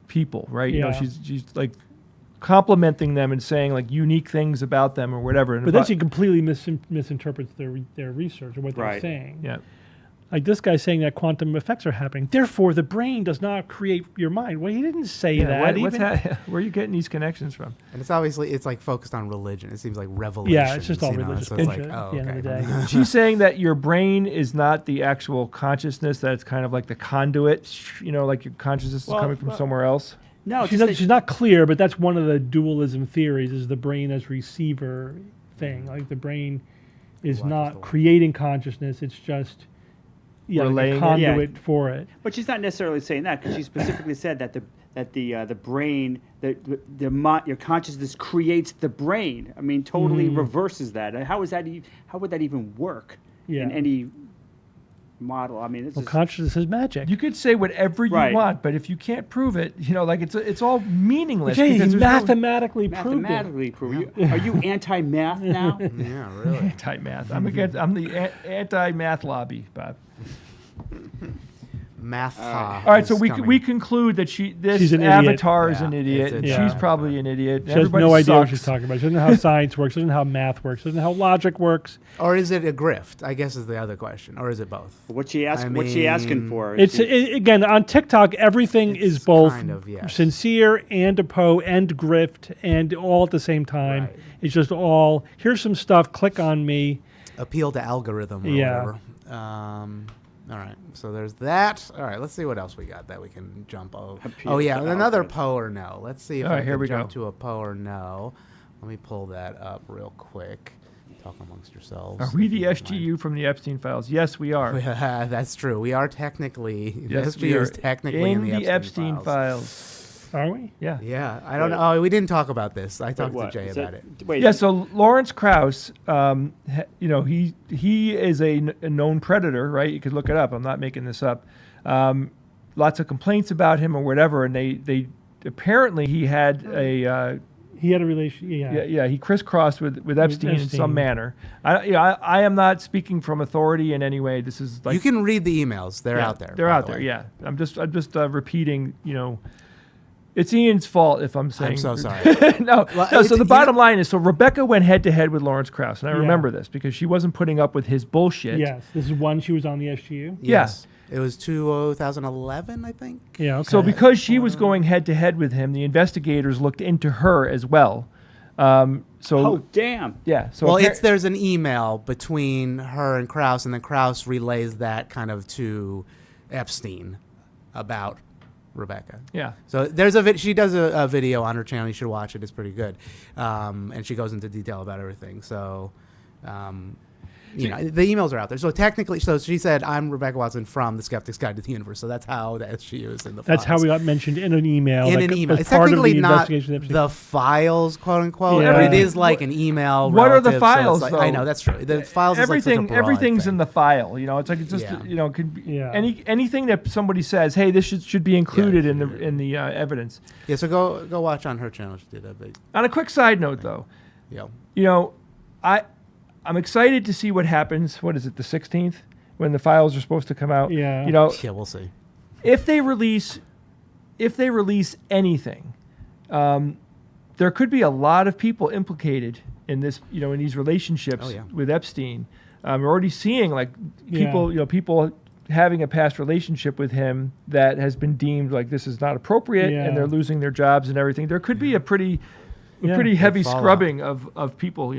people, right? You know, Yeah. she's like complimenting them and saying like unique things about them or whatever. And But then she completely misinterprets their research or what they're Right. saying. yeah. Like this guy saying that quantum effects are happening. Therefore, the brain does not create your mind. Well, he didn't say that. What's even. where are you getting these connections from? And it's obviously it's like focused on religion. It seems like revelation. Yeah, it's just all religious So it's bullshit like, oh, at the end of okay. the day. She's saying that your brain is not the actual consciousness, that it's kind of like the conduit, you know, like your consciousness is coming from somewhere else. No, She's not clear, but that's one of the dualism theories: is the brain as receiver thing. Like the brain is Watches the not world. creating consciousness; it's just like Relaying a it. conduit Yeah. for it. but she's not necessarily saying that because she specifically said that the brain, your consciousness creates the brain. I mean, totally reverses that. How would that even work Yeah. in any model? I mean, Well, consciousness is magic. You could say whatever you Right. want, but if you can't prove it, you know, like it's all meaningless. Jay, he because there's no mathematically proved it. mathematically prove. Are you anti-math now? Yeah, really. anti-math. I'm the anti-math lobby, Bob. Math. All right, so we conclude that She's this an idiot. Avatar is Yeah, an idiot, it's a and Yeah. she's probably an idiot. She has Everybody no idea what sucks. she's talking about. She doesn't know how science works. She doesn't know how math works. She doesn't know how logic works. Or is it a grift? I guess is the other question. Or is it both? What's she I What's she asking mean, for? It's again on TikTok. Everything is It's both kind of, yes. sincere and a and grift and all at the same time. Right. It's just all here's some stuff. Click on me. Appeal to algorithm or Yeah. whatever. All right, so there's that. All right, let's see what else we got that we can jump over. Appeal Oh yeah, to another algorithm. Poe or no. Let's see if All I right, here can we jump go. to a Poe or no. Let me pull that up real quick. Talk amongst yourselves. Are we the If you don't SGU from the Epstein files? Yes, we are. mind. That's true. We are technically. Yes, SGU we are is technically in the Epstein files. Are we? Yeah. Yeah, I don't know. Oh, we didn't talk about this. I talked what? to Jay Is about it. Wait, Yeah, so Lawrence Krauss, he is a known predator, right? You could look it up. I'm not making this up. Lots of complaints about him or whatever, and they apparently he had a He had a relation. Yeah. he crisscrossed with Epstein in Epstein. some manner. I am not speaking from authority in any way. This is like You can read the emails. They're yeah, out there. They're by out the there. way. Yeah, I'm just repeating. It's Ian's fault if I'm saying. I'm so sorry. no, Well, no. So it's- the bottom line is, so Rebecca went head to head with Lawrence Krauss, and I Yeah. remember this because she wasn't putting up with his bullshit. Yes. This is one. She was on the SGU. Yes. It was 2011, I think. Yeah. Okay. So because she was going head to head with him, the investigators looked into her as well. So oh damn! yeah. So Well, appar- there's an email between her and Krauss, and then Krauss relays that kind of to Epstein about Rebecca. yeah. So there's she does a video on her channel. You should watch it. It's pretty good, and she goes into detail about everything. So, the emails are out there. So technically, so she said, "I'm Rebecca Watson from The Skeptic's Guide to the Universe." So that's how the SGU is in the. That's how files. we got mentioned in an email. In like, an email. as It's part of technically the not investigation of Epstein. the files, quote unquote, Yeah. but it is like an email. What are the relative, so it's files, like- though? I know that's true. The files Everything, is like such a broad everything's thing. in the file. It's like it's just Yeah. could be Yeah. anything that somebody says, hey, this should be included in the evidence. Yeah, so go watch on her channel. She did that. But, On a quick side note, though, yeah. I'm excited to see what happens. What is it, the 16th, when the files are supposed to come out? Yeah. Yeah, we'll see. If they release anything, there could be a lot of people implicated in this, in these relationships Oh, yeah. with Epstein. We're already seeing like people, Yeah. people having a past relationship with him that has been deemed like this is not appropriate, Yeah. and they're losing their jobs and everything. There could be a pretty Yeah. heavy fallout. scrubbing of people,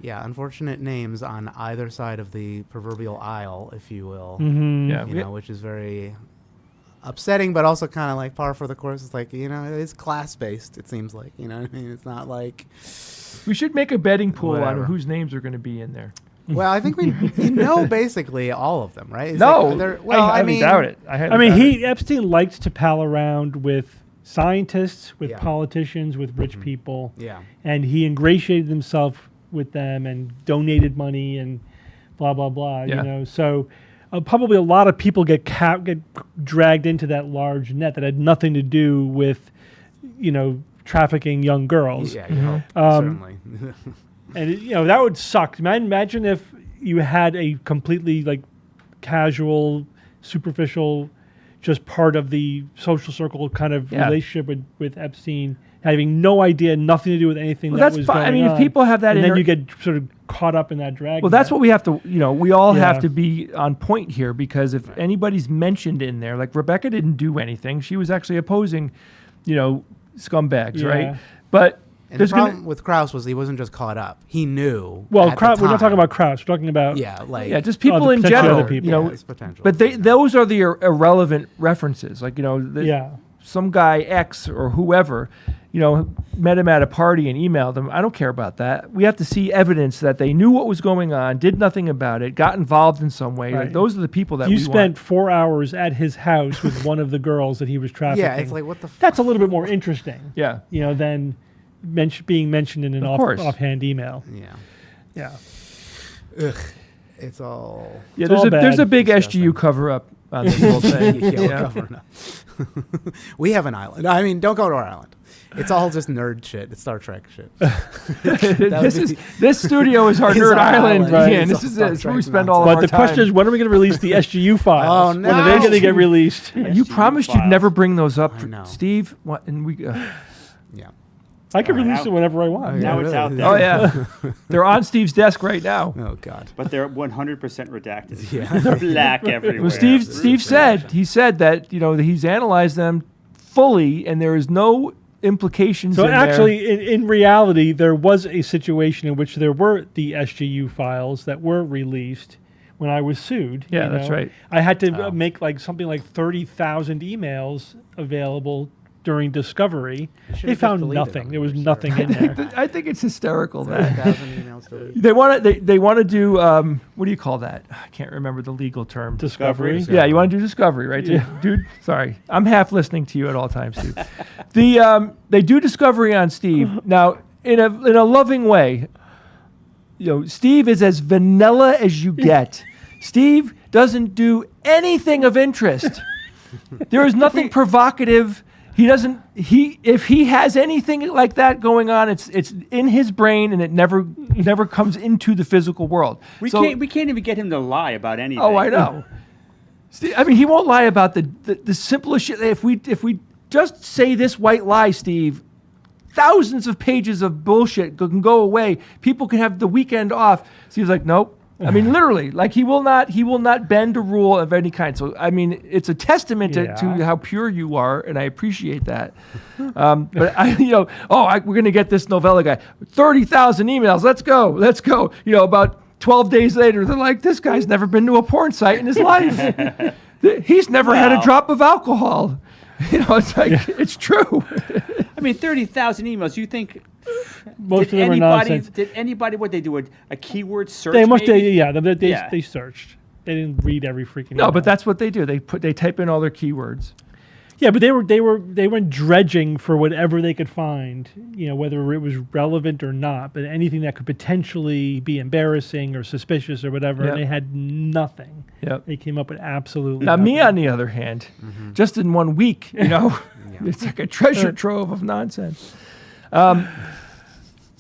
Yeah, unfortunate names on either side of the proverbial aisle, if you will. Mhm. Yeah, Which is very upsetting, but also kind of like par for the course. It's like, it's class based, it seems like. You know what I mean? It's not like. we should make a betting pool Whatever. on whose names are going to be in there. Well, I think we basically all of them, right? It's No, like they're- well, I highly mean, doubt it. I mean, Epstein liked to pal around with scientists, with Yeah. politicians, with rich people, Yeah. and he ingratiated himself with them and donated money and blah blah blah. Yeah. So probably a lot of people get dragged into that large net that had nothing to do with, trafficking young girls. Yeah, you hope, Um, certainly. And that would suck. Imagine if you had a completely like casual, superficial, just part of the social circle kind of Yeah. relationship with Epstein, having no idea, nothing to do with anything Well, that that's was fine. going I mean, if on. people have that and then inner- you get sort of caught up in that drag. Well, that's what we have to, we all Yeah. have to be on point here, because if anybody's mentioned in there, like Rebecca didn't do anything. She was actually opposing, scumbags, Yeah. right? But And the there's problem going to, with Krauss was he wasn't just caught up. He knew. Well, at the we're not talking time. about Krauss. We're talking about Yeah, like. yeah, just people the in potential general, other people. Yeah, it's potential. but those are the irrelevant references. Like, yeah. some guy X or whoever, met him at a party and emailed him. I don't care about that. We have to see evidence that they knew what was going on, did nothing about it, got involved in some way. Right. Like, those are the people that You we spent want. 4 hours at his house with one of the girls that he was trafficking. Yeah, it's like, what the. That's a little bit more interesting. Yeah. Than being mentioned in an Of course. offhand email. Yeah. Yeah. It's all. Yeah, It's all there's a bad. big Disgusting. SGU cover up on this whole thing. Yeah, we're Yeah. covering up. We have an island. I mean, don't go to our island. It's all just nerd shit. It's Star Trek shit. This studio is our It's nerd our island, island, right? right? And It's this all is Star where we Trek spend all of But our the time. question is, when are we going to release the SGU files? Oh, When are they no. going to get released? You SGU promised you'd files. never bring those up, I know. Steve. What? And we. Yeah. I can All right, release it whenever I want. Now Yeah, it's really. out there. Oh yeah, they're on Steve's desk right now. Oh God. But they're 100% redacted. Yeah. They're black everywhere. Well, Steve said that he's analyzed them fully, and there is no implications. So in there. actually, in reality, there was a situation in which there were the SGU files that were released when I was sued. Yeah, you that's know. right. I had to make something like 30,000 emails available during discovery. should've They just found deleted nothing. them, There was for sure. nothing in there. I think it's hysterical that 1,000 emails deleted. they want to do what do you call that? I can't remember the legal term. Discovery. Yeah, you want to do discovery, right? Yeah. Dude, sorry. I'm half listening to you at all times, Steve. They do discovery on Steve. Now, in a loving way, Steve is as vanilla as you get. Steve doesn't do anything of interest. There is nothing provocative. If he has anything like that going on, it's in his brain and it never comes into the physical world. We can't even get him to lie about anything. Oh, I know. I mean, he won't lie about the simplest shit. If we just say this white lie, Steve, thousands of pages of bullshit can go away. People can have the weekend off. Steve's like, nope. I mean, literally, like he will not bend a rule of any kind. So, I mean, it's a testament to how pure you are, and I appreciate that. But we're gonna get this novella guy 30,000 emails. Let's go. About 12 days later, they're like, this guy's never been to a porn site in his life. He's never had a drop of alcohol. It's like it's true. I mean, 30,000 emails. You think Most of them are nonsense. Did anybody? What they do? A keyword search? They must. maybe? They searched. They didn't read every freaking. No, email. but that's what they do. They type in all their keywords. Yeah, but they went dredging for whatever they could find, whether it was relevant or not, but anything that could potentially be embarrassing or suspicious or whatever, Yep. and they had nothing. Yep. They came up with absolutely Now, nothing. me, on the other hand, just in 1 week, it's like a treasure trove of nonsense.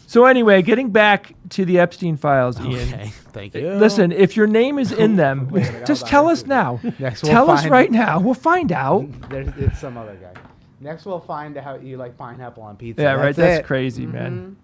So anyway, getting back to the Epstein files, Ian. Okay. Thank you. Listen, if your name is in them, just tell us now. Next we'll Tell us find- right now. We'll find out. It's some other guy. Next, we'll find out you like pineapple on pizza. Yeah, right. That's it. crazy, man.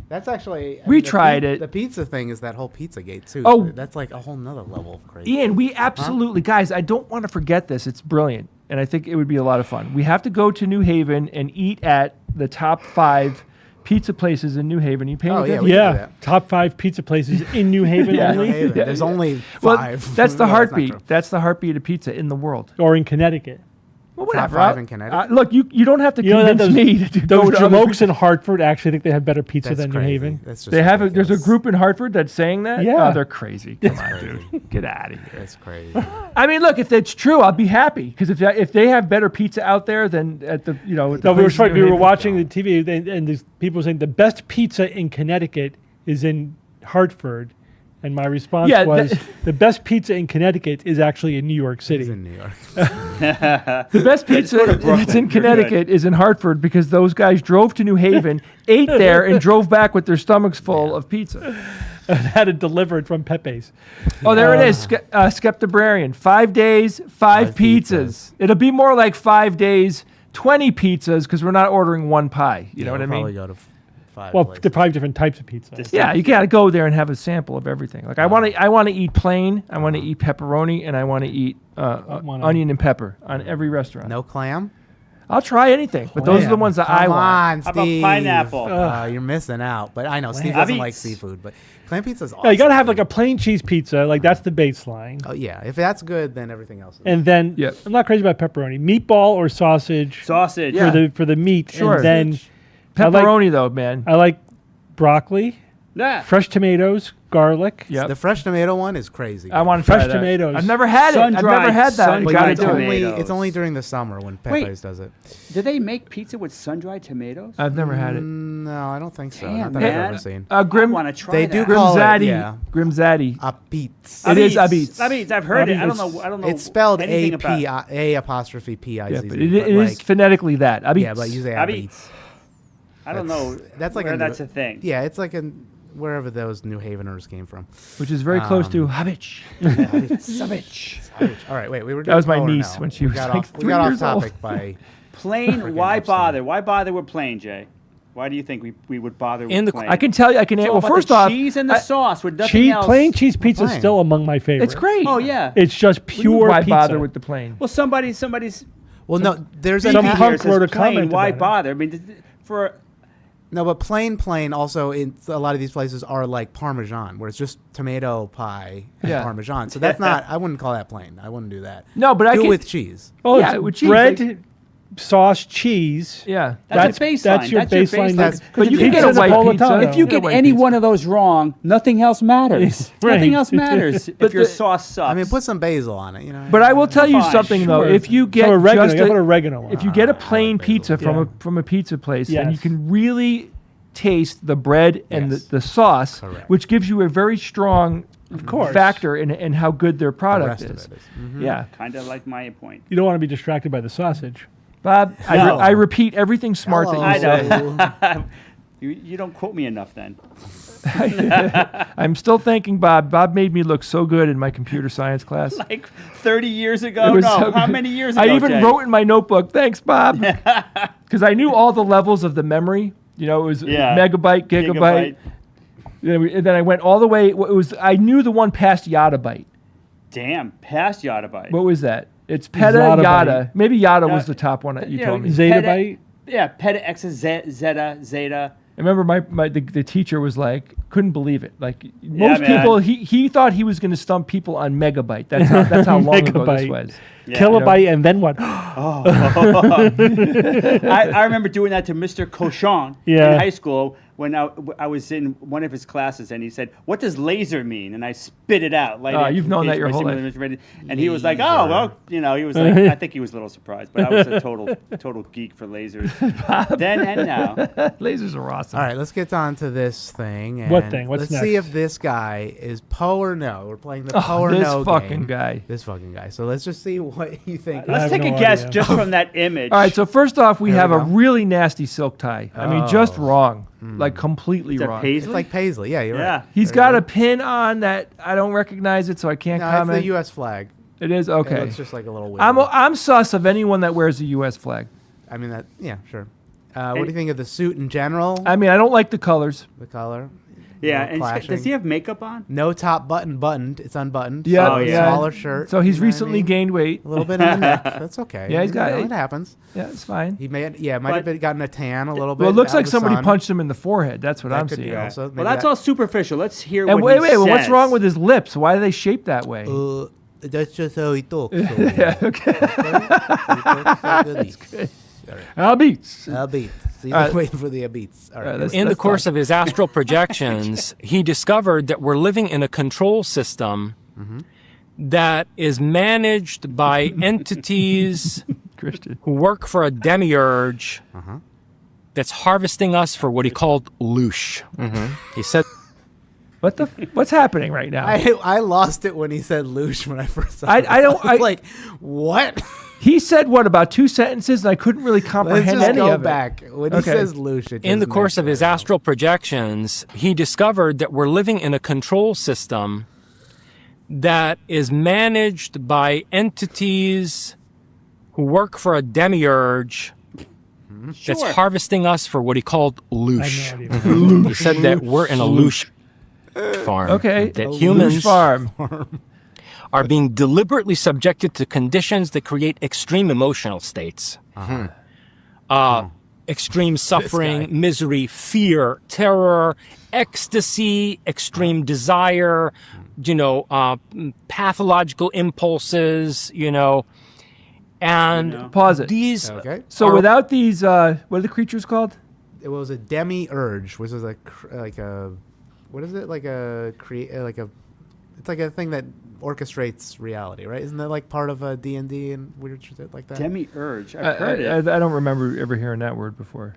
That's actually. We the tried it. The pizza thing is that whole Pizzagate too. Oh. That's like a whole nother level of crazy. Ian, we absolutely, guys, I don't want to forget this. It's brilliant. And I think it would be a lot of fun. We have to go to New Haven and eat at the top 5 pizza places in New Haven. You paying Oh, yeah, attention? we can do Yeah, that. top 5 pizza places in New Haven Yeah. only, New Haven. Yeah. There's only 5. Well, that's the No, heartbeat. not true. That's the heartbeat of pizza in the world. or in Connecticut. Well, Top whatever. 5 in Connecticut? Look, you don't have to convince those, me to go those to other Jamokes in Hartford actually think they have better pizza That's than crazy. New Haven. That's just They have there's a ridiculous. group in Hartford that's saying that. Yeah. Oh, they're crazy. Come on, dude, get out of here. That's crazy. I mean, look, if it's true, I'll be happy because if they have better pizza out there than at the at the No, we were places in New we were Haven. watching the TV and these people were saying the best pizza in Connecticut is in Hartford, and my response Yeah, was the best pizza in Connecticut is actually in New York He's City. in New York. The best pizza that's in You're Connecticut is in Hartford because those guys drove to New Haven, ate there, and drove back with their stomachs full of pizza. Had it delivered from Pepe's. Oh, there it is, Skeptabrarian. 5 days, 5 pizzas. It'll be more like 5 days, 20 pizzas because we're not ordering one pie. You know what I Probably mean? go to 5 Well, places. they're probably different types of pizza. Yeah, you gotta go there and have a sample of everything. Like I want to eat plain, I want to eat pepperoni, and I want to eat wanna- onion and pepper on every restaurant. No clam? I'll try anything, but those are the Clam. ones that I Come want. on, How about Steve. pineapple? You're missing out. But I know Steve Clam doesn't like beets. seafood, but clam pizza's awesome. Yeah, you gotta have like a plain cheese pizza, like that's the baseline. Oh yeah, if that's good, then everything else. Is And then Yep. I'm not crazy about pepperoni, meatball or sausage Sausage. Yeah. for the meat, Sure. and then Pepperoni though, man. I like broccoli, Yeah. fresh tomatoes, garlic. Yep. The fresh tomato one is crazy. I want to try Fresh that. tomatoes. I've never had it. I've Sun-dried- never had that. You sun-dried gotta it's do it. only tomatoes. it's only during the summer when Wait. Pepe's does it. Do they make pizza with sun-dried tomatoes? I've never had it. No, I don't think so. Damn, Not that I've man. ever seen. I Grim want to try They that. do call it, Grimzatti. yeah. Grimzatti. Abitz. It is Abitz. Abitz. Abitz. I've heard it. I don't Abitz. know. I don't know. It's spelled anything A P about it. A apostrophe P I Yeah, Z. but it is phonetically that. Abitz. Yeah, but you say Abitz. Abitz. I don't know. That's like where a that's a thing. Yeah, it's like wherever those New Haveners came from. Which is very close to Habich. Savage. All right, wait. We were That was doing my color niece now. when she We was got like off, we 3 got off years old. topic by Plain. Why Epstein. bother? Why bother with plain, Jay? Why do you think we would bother In with the- plain? I can tell you. I can. It's all Well, about first the off, cheese and the sauce with nothing Cheese, else. plain cheese pizza is Plain. still among my favorites. it's great. Oh yeah. It's just What do you mean, pure why pizza. bother with the plain? Well, somebody's. Well, no, there's Some an here punk says wrote a plain, comment Why about it. bother? I mean, for no, but plain. Also, in a lot of these places are like Parmesan, where it's just tomato pie and Yeah. Parmesan. So that's not. I wouldn't call that plain. I wouldn't do that. No, but I do can. it with cheese. Oh, Yeah, it's with cheese, bread, like- sauce, cheese. Yeah. That's a baseline. That's your That's your baseline. baseline. That's- But you can pizza get a is white Napolitano. pizza. if you Yeah, get white any pizza. one of those wrong, nothing else matters. Right. Nothing else matters if But your the- sauce sucks. I mean, put some basil on it. You know. But I will tell you Fine, something though. sure. If you get Some oregano. just You gotta put oregano on if it. you get a I plain like basil. pizza Yeah. from a pizza place, then you Yes. can really taste the bread and Yes. the sauce, Correct. which gives you a very strong course. factor in how good their the product rest is. of it is. Yeah, Kind of like my point. You don't want to be distracted by the sausage. Bob, No. I repeat everything smart Hello. that you say. I know. You don't quote me enough then. I'm still thanking Bob. Bob made me look so good in my computer science class. Like 30 years It ago? was No, so how good. many years ago? I even Jay? wrote in my notebook, "Thanks, Bob," because I knew all the levels of the memory. You know, it was Yeah. megabyte, gigabyte. And then I went all the way. It was I knew the one past yottabyte. Damn, past yottabyte. What was that? It's peta Zottabyte. yada. Maybe yada was Uh, the top one that you yeah, told me. Zetabyte. Yeah, peta x zeta zeta. I remember the teacher was like, couldn't believe it. Like most man. people, he thought he was going to stump people on megabyte. That's how long ago this Megabyte. was. Yeah. Kilobyte, and then what? I remember doing that to Mr. Cochon Yeah. in high school when I was in one of his classes, and he said, "What does laser mean?" And I spit it out. Like, Oh, you've known that your whole life. And he was like, "Oh, well, you know," he was like, I think he was a little surprised, but I was a total geek for lasers then and now. Lasers are awesome. All right, let's get on to this thing. And What thing? What's let's see next? if this guy is Poe or no. We're playing the Poe or this no fucking game. guy. This fucking guy. So let's just see what you think. Let's have take no a guess idea. just from that image. All right, so first off, we There we have a go. really nasty silk tie. I mean, just Oh. wrong, like completely Is that wrong. It's paisley? like Paisley. Yeah, you're Yeah. right. He's There you got go. a pin on that I don't recognize it, so I can't No, it's comment. the U.S. flag. It is It okay. looks just like a little. I'm wiggle. I'm sus of anyone that wears a U.S. flag. I mean that. Yeah, sure. What do you think of the suit in general? I mean, I don't like the colors. The color. Yeah, Little and does clashing. he have makeup on? No top button buttoned. It's unbuttoned. Yeah, so Oh, yeah. Smaller shirt. So he's you know what I recently mean? gained weight. A little bit on the neck. That's okay. Yeah, he's You got know, it. it happens. Yeah, it's fine. He might have But- gotten a tan a little bit. Well, it looks out like of the somebody sun. punched him in the forehead. That's what That I'm could be seeing. also. Well, that's all superficial. Let's hear And what wait, he well, what's says. wrong with his lips? Why are they shaped that way? That's just how he talks. Yeah, okay. That's good. I'll be. Beats. He's All right. waiting for the beats. All All right, right. let's- In the Let's course talk. of his astral projections, he discovered that we're living in a control system that is managed by entities Christian. who work for a demiurge that's harvesting us for what he called loosh. He said What's happening right now? I lost it when he said "loosh" when I first saw it. I don't- was like, what? He said what about 2 sentences, and I couldn't really Let's comprehend just any go of it. back. When he Okay. says "loosh," it in the just course makes of his it- astral projections, he discovered that we're living in a control system that is managed by entities who work for a demiurge that's Sure. harvesting us for what he called I loosh. have no idea. He said that we're in a loosh farm. Okay, That Loosh humans farm. are being deliberately subjected to conditions that create extreme emotional states. Extreme suffering, misery, fear, terror, ecstasy, extreme desire, pathological impulses, and Pause it. these Okay. So are- without these, what are the creatures called? It was a demiurge, which is like a what is it like a it's like a thing that orchestrates reality, right? Isn't that like part of a D&D and weird shit like that? Demiurge. I've heard it. I don't remember ever hearing that word before.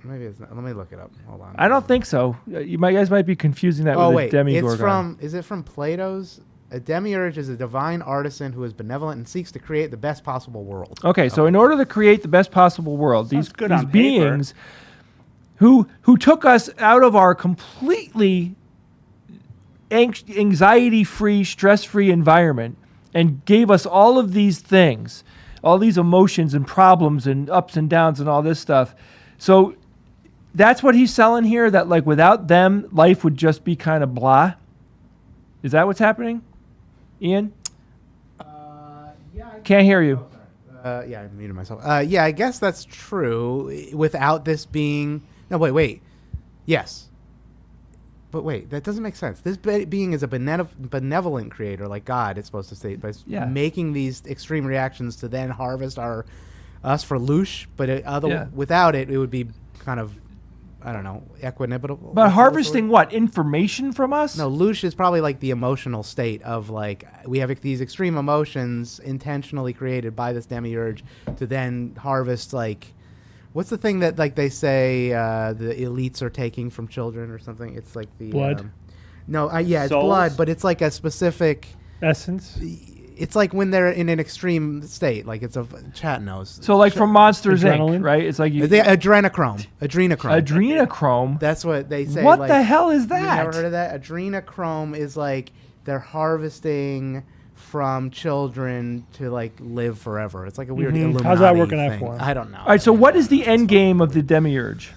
Maybe it's not. Let me look it up. Hold on. I don't think so. You guys might be confusing that Oh with wait, a demigorgon. it's from. Is it from Plato's? A demiurge is a divine artisan who is benevolent and seeks to create the best possible world. Okay, so in order to create the best possible world, Sounds these good on paper. beings who took us out of our completely anxiety-free, stress-free environment and gave us all of these things, all these emotions and problems and ups and downs and all this stuff. So that's what he's selling here, that like without them, life would just be kind of blah. Is that what's happening, Ian? Yeah. Can't hear you. Yeah, I muted myself. Yeah, I guess that's true. Without this being, no, wait. Yes. But wait, that doesn't make sense. This being is a benevolent creator, like God, it's supposed to say, by making these extreme reactions to then harvest us for loosh. But without it, it would be kind of, I don't know, equinibitable. But harvesting what? Information from us? No, loosh is probably like the emotional state of like, we have these extreme emotions intentionally created by this demiurge to then harvest like, what's the thing that like they say the elites are taking from children or something? It's like the Blood? It's Souls? blood, but it's like a specific. Essence. It's like when they're in an extreme state, like it's a chat knows. So like from Monsters Adrenaline? Inc., right? It's like you, Adrenochrome. adrenochrome. That's what they say. What like, the hell is You never that? heard of that? Adrenochrome is like they're harvesting from children to like live forever. It's like a weird Illuminati How's that working out thing. for 'em? I don't know. All right, so what is the end game of the demiurge?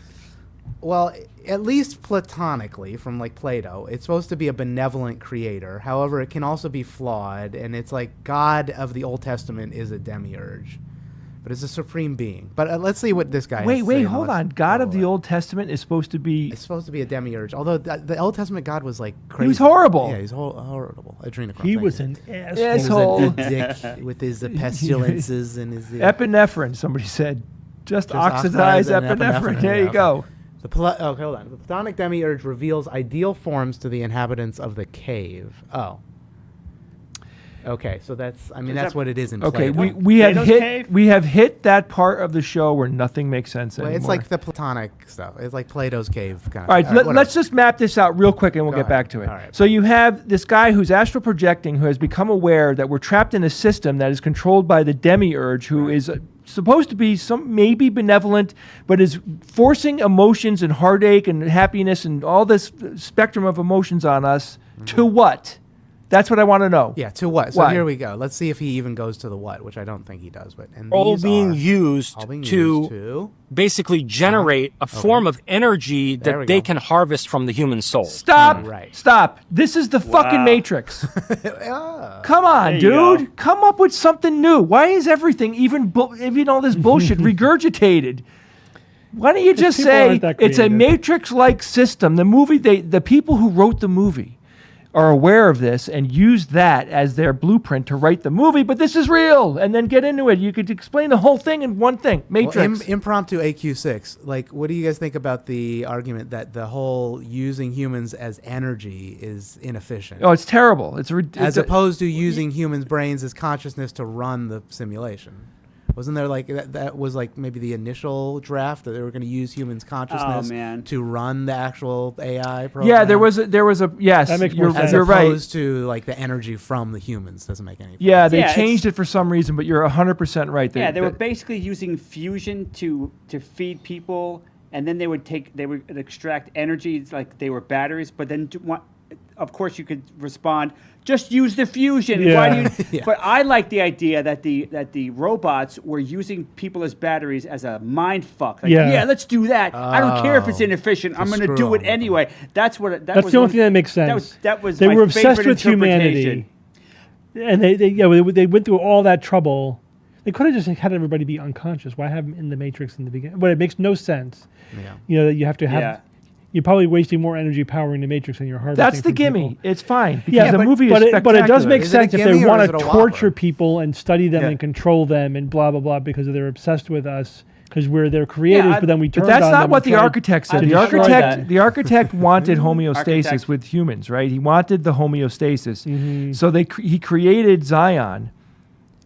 Well, at least platonically from like Plato, it's supposed to be a benevolent creator. However, it can also be flawed, and it's like God of the Old Testament is a demiurge, but it's a supreme being. But let's see what this guy. has to say Wait, and hold let's on. God of follow the it. Old Testament is supposed to be. It's supposed to be a demiurge, although the Old Testament God was like crazy. He was horrible. Yeah, he's horrible. Adrenochrome. He thank was you. an asshole. He was Asshole. a dick with his pestilences and his. Epinephrine, somebody said. Just oxidize oxidize and epinephrine. epinephrine, There yeah, you go. Okay, hold on. The Platonic demiurge reveals ideal forms to the inhabitants of the cave. Oh. Okay, so that's. I mean, that's what it is in. Okay, Plato. Plato's we have hit that part of the show where nothing makes sense Well, anymore. it's like the Platonic stuff. It's like Plato's cave kind of. All right, whatever. let's just map this out real quick and we'll Go get back to it. All right. So you have this guy who's astral projecting, who has become aware that we're trapped in a system that is controlled by the demiurge, who is supposed to be maybe benevolent, but is forcing emotions and heartache and happiness and all this spectrum of emotions on us to what? That's what I want to know. Yeah, to what? So Why? here we go. Let's see if he even goes to the what, which I don't think he does. But and All these being are used all being to used to. basically generate a form of energy There we that they go. can harvest from the human soul. Stop. Right. Stop. This is the fucking Wow. Matrix. Ah. Come on, There you dude. go. Come up with something new. Why is everything, even all this bullshit, regurgitated? Why don't you just people say aren't that it's a creative. Matrix-like system? The people who wrote the movie are aware of this and use that as their blueprint to write the movie, but this is real, and then get into it. You could explain the whole thing in one thing. Matrix. Well, impromptu AQ6. Like, what do you guys think about the argument that the whole using humans as energy is inefficient, Oh, it's terrible. as opposed to using humans' brains as consciousness to run the simulation? Wasn't there like that was like maybe the initial draft that they were going to use humans' consciousness man. to run the actual AI program? Yeah, there was a yes. That makes more you're, sense. as you're right. opposed to like the energy from the humans. Doesn't make any. Yeah, they Yeah, changed it for some reason, but you're 100% right. Yeah, they were basically using fusion to feed people, and then they would extract energy it's like they were batteries. But then, of course, you could respond, just use the fusion. Yeah. Why do you? Yeah. But I like the idea that the robots were using people as batteries as a mind fuck. Like, Yeah. yeah, let's do that. I don't care if it's Oh, inefficient. to I'm going to screw do them it with them. anyway. That's what. That That's was the only one- thing that makes sense. That was they my were obsessed favorite with interpretation. humanity, and they went through all that trouble. They could have just had everybody be unconscious. Why have them in the Matrix in the beginning? But it makes no sense. Yeah. You know that you have to have. Yeah. You're probably wasting more energy powering the Matrix than you're harvesting. That's the from gimme. people. It's fine because Yeah, the movie is but it does make Is it a sense if gimme they or want is to it a torture whopper? people and study them Yeah. and control them and blah blah blah because they're obsessed with us. because we're their creators, I- but then we But turned that's on not them what and the tried architect said. to The destroy architect, that. the architect wanted homeostasis Architect. with humans, right? He wanted the homeostasis. Mm-hmm. So he created Zion,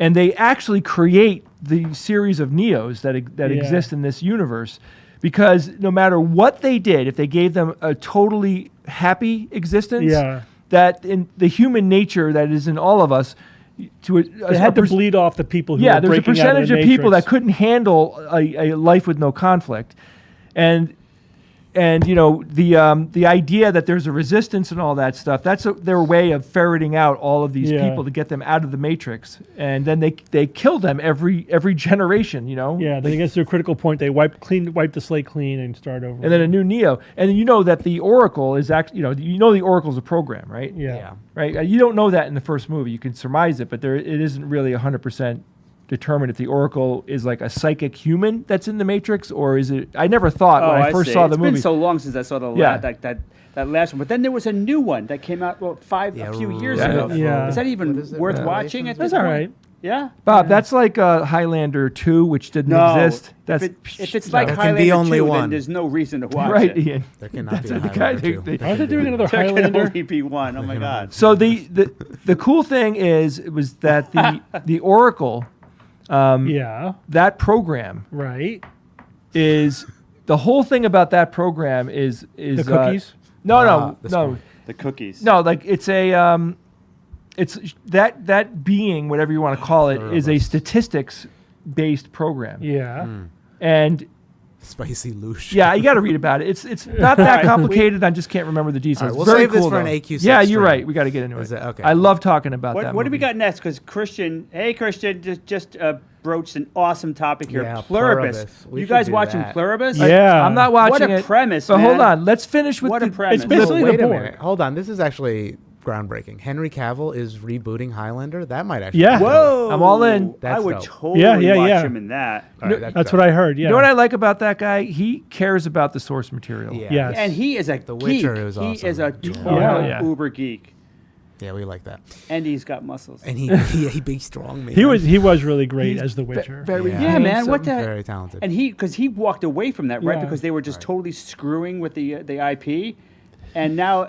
and they actually create the series of Neos that Yeah. exist in this universe, because no matter what they did, if they gave them a totally happy existence, Yeah. that in the human nature that is in all of us, They had to bleed off the people who yeah, were there's a breaking out of percentage the of people that Matrix. couldn't handle a life with no conflict, and you know the idea that there's a resistance and all that stuff. That's their way of ferreting out all of these Yeah. people to get them out of the Matrix, and then they kill them every generation. You know, Yeah, then it gets to a critical point. They wipe the slate clean and start over. and then a new Neo, and you know that the Oracle is actually the Oracle's a program, right? yeah. Right. You don't know that in the first movie. You can surmise it, but it isn't really 100% determined if the Oracle is like a psychic human that's in the Matrix, or is it? I never thought when I first see. saw the It's movie. been so long since I saw the Yeah. that last one. But then there was a new one that came out a few years Yeah. ago. Yeah. Is that even What is it? worth Revelations watching? At or this That's all point? right. Yeah. Bob, that's like Highlander 2, which didn't No. exist. That's If it's like There can Highlander be only 2, one. then there's no reason to watch right, it. Ian. There cannot be a the guy Highlander they- 2. they- Aren't they doing another There can Highlander? only be one. Oh my God. So the cool thing was that the Oracle, Yeah, that program right. is the whole thing about that program is The cookies. No, the no. The cookies. No, like it's a it's that being, whatever you want to call it, is a statistics based program. Yeah. And Spicy Loosh. yeah, you got to read about it. It's not that complicated. I just can't remember the details. All right, we'll Very save this cool, for an though. AQ6 Yeah, you're stream. right. We got to get into Is it. it- okay. I love talking about that. What do we movie. got next? Because Christian just broached an awesome topic here. Yeah, Pluribus. Pluribus. We You should guys do watching that. Pluribus? Yeah. I'm not watching What a it. premise, But hold man. on, let's finish with What a the premise. It's basically Wait the a board. minute. Hold on. This is actually groundbreaking. Henry Cavill is rebooting Highlander. That might actually. Yeah. be Whoa. I'm all in. I That's would dope. totally Yeah, watch yeah. him in that. All right, That's what I heard. Yeah. You know what I like about that guy? He cares about the source material. Yeah. Yes. And he is a The geek. Witcher is he awesome. is a Yeah. total Yeah. uber geek. Yeah, we like that. And he's got muscles. And he big strong man. He was really great He's as the Witcher. Very Yeah. Yeah, man. What the? Very talented. And because he walked away from that, right? Yeah. Because they were just totally screwing with the IP, and now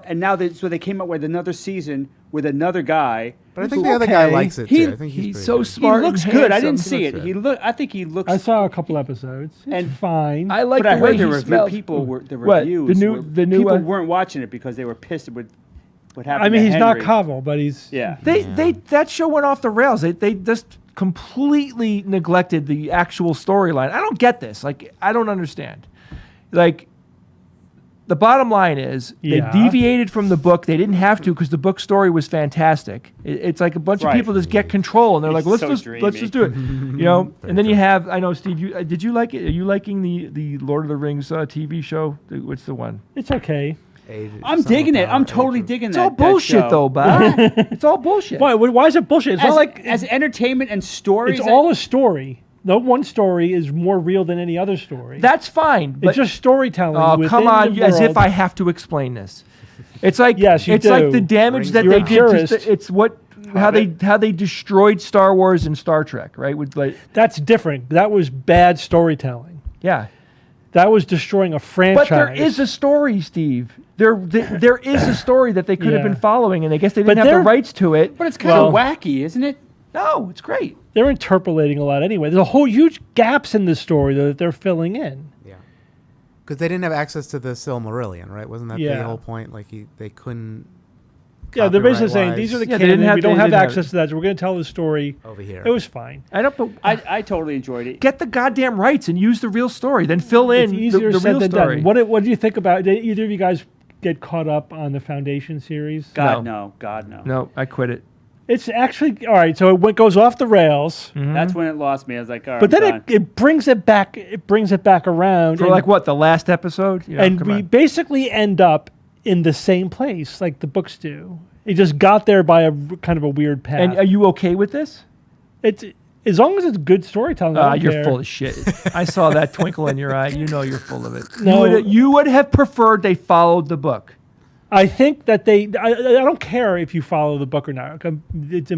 so they came up with another season with another guy. But I think the other guy likes it He- too. I think he's pretty so good. smart. He looks and good. I handsome. didn't see He it. looks I think he looks. I saw a couple episodes. It's And- fine. I like but I the way heard the he review, smells. people were the What? reviews. The new people one? weren't watching it because they were pissed with what happened. I mean, to he's not Henry. Cavill, but he's Yeah. They that show went off the rails. They just completely neglected the actual storyline. I don't get this. Like, I don't understand. Like, the bottom line is Yeah. they deviated from the book. They didn't have to because the book story was fantastic. It's like a bunch of Right. people just get control and they're like, He's let's so just do it, you know. And then you have, I know, Steve. Did you like it? Are you liking the Lord of the Rings TV show? What's the one? it's okay. I'm digging it. I'm totally digging It's that. all that bullshit, show. though, Bob. It's all bullshit. Why is it bullshit? It's As, not like as entertainment and stories. it's all a story. No one story is more real than any other story. That's fine. But it's just storytelling. oh, within come on! the As if world. I have to explain this. It's like Yes, you it's like do. the damage that You're they a did. To, purist. it's what how they destroyed Star Wars and Star Trek, right? With like, That's different. That was bad storytelling. yeah. That was destroying a franchise. But there is a story, Steve. There is a story that they could have Yeah. been following, and I guess they But didn't have the they're- rights to it. But it's kind of Well- wacky, isn't it? No, it's great. They're interpolating a lot anyway. There's a whole huge gaps in the story that they're filling in. Yeah. Because they didn't have access to the Silmarillion, right? Wasn't that the Yeah. whole point? Like they couldn't. Yeah, they're basically saying copyright-wise these are the Yeah, they didn't canon. have- We don't they have didn't have access it. to that, so we're going to tell the story. over here. It was fine. I don't. But I totally enjoyed it. get the goddamn rights and use the real story. Then fill It's in easier the said real than story. done. What do you think about? Did either of you guys get caught up on the Foundation series? God no. God no. No, I quit it. It's actually all right. So it goes off the rails, That's when it lost me. I was like, all right. but then I'm done. it brings it back. It brings it back around. For and, like what, the last episode? You know, and come we on. basically end up in the same place like the books do. It just got there by a kind of a weird path. And are you okay with this? It's as long as it's good storytelling. I don't You're care. full of shit. I saw that twinkle in your eye. You know you're full of it. No. You would have preferred they followed the book. I think that I don't care if you follow the book or not. It's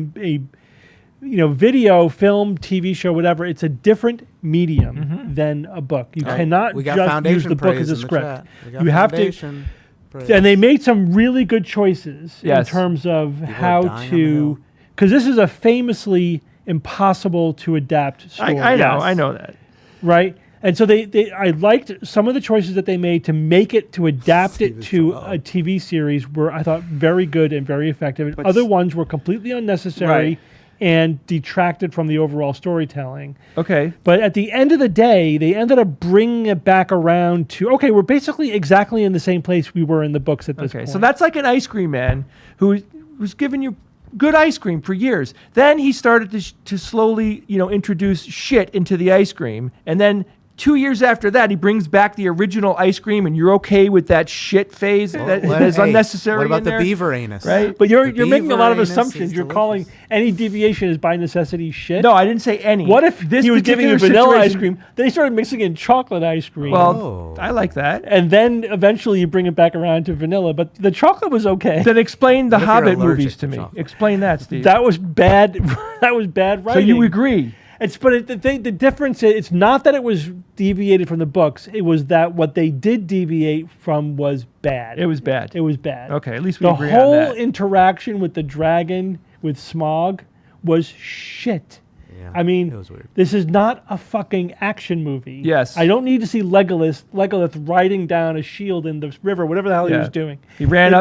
video, film, TV show, whatever. It's a different medium than a book. You cannot We got just use Foundation the book praise as a in the script. chat. We got You have to. Foundation praise. And they made some really good choices in Yes. terms of People are how dying on the to, hill. because this is a famously impossible to adapt story. I know that. Right? And so I liked some of the choices that they made to make it, to adapt it to a TV series were, I thought, very good and very effective. And But other ones were completely unnecessary Right. and detracted from the overall storytelling. Okay. But at the end of the day, they ended up bringing it back around to, okay, we're basically exactly in the same place we were in the books at this Okay. point. So that's like an ice cream man who was giving you good ice cream for years. Then he started to slowly, introduce shit into the ice cream, and then 2 years after that, he brings back the original ice cream, and you're okay with that shit phase that is Hey, unnecessary. What about in the there? beaver anus? Right. But you're The making a lot of beaver anus assumptions. is You're delicious. calling any deviation is by necessity shit. No, I didn't say any. What if this he was giving you particular vanilla ice situation- cream, then he started mixing in chocolate ice cream? Well, Oh. I like that. and then eventually you bring it back around to vanilla, but the chocolate was okay. Then explain the What if you're Hobbit allergic movies to to me. chocolate? Explain that, Steve. That was bad. That was bad so writing. you agree? The difference is, it's not that it was deviated from the books. It was that what they did deviate from was bad. It was bad. It was bad. Okay, at least we The agree whole on that. interaction with the dragon, with Smaug, was shit. Yeah, I mean, it was weird. this is not a fucking action movie. Yes. I don't need to see Legolas riding down a shield in the river, whatever the hell he Yeah. was doing. He ran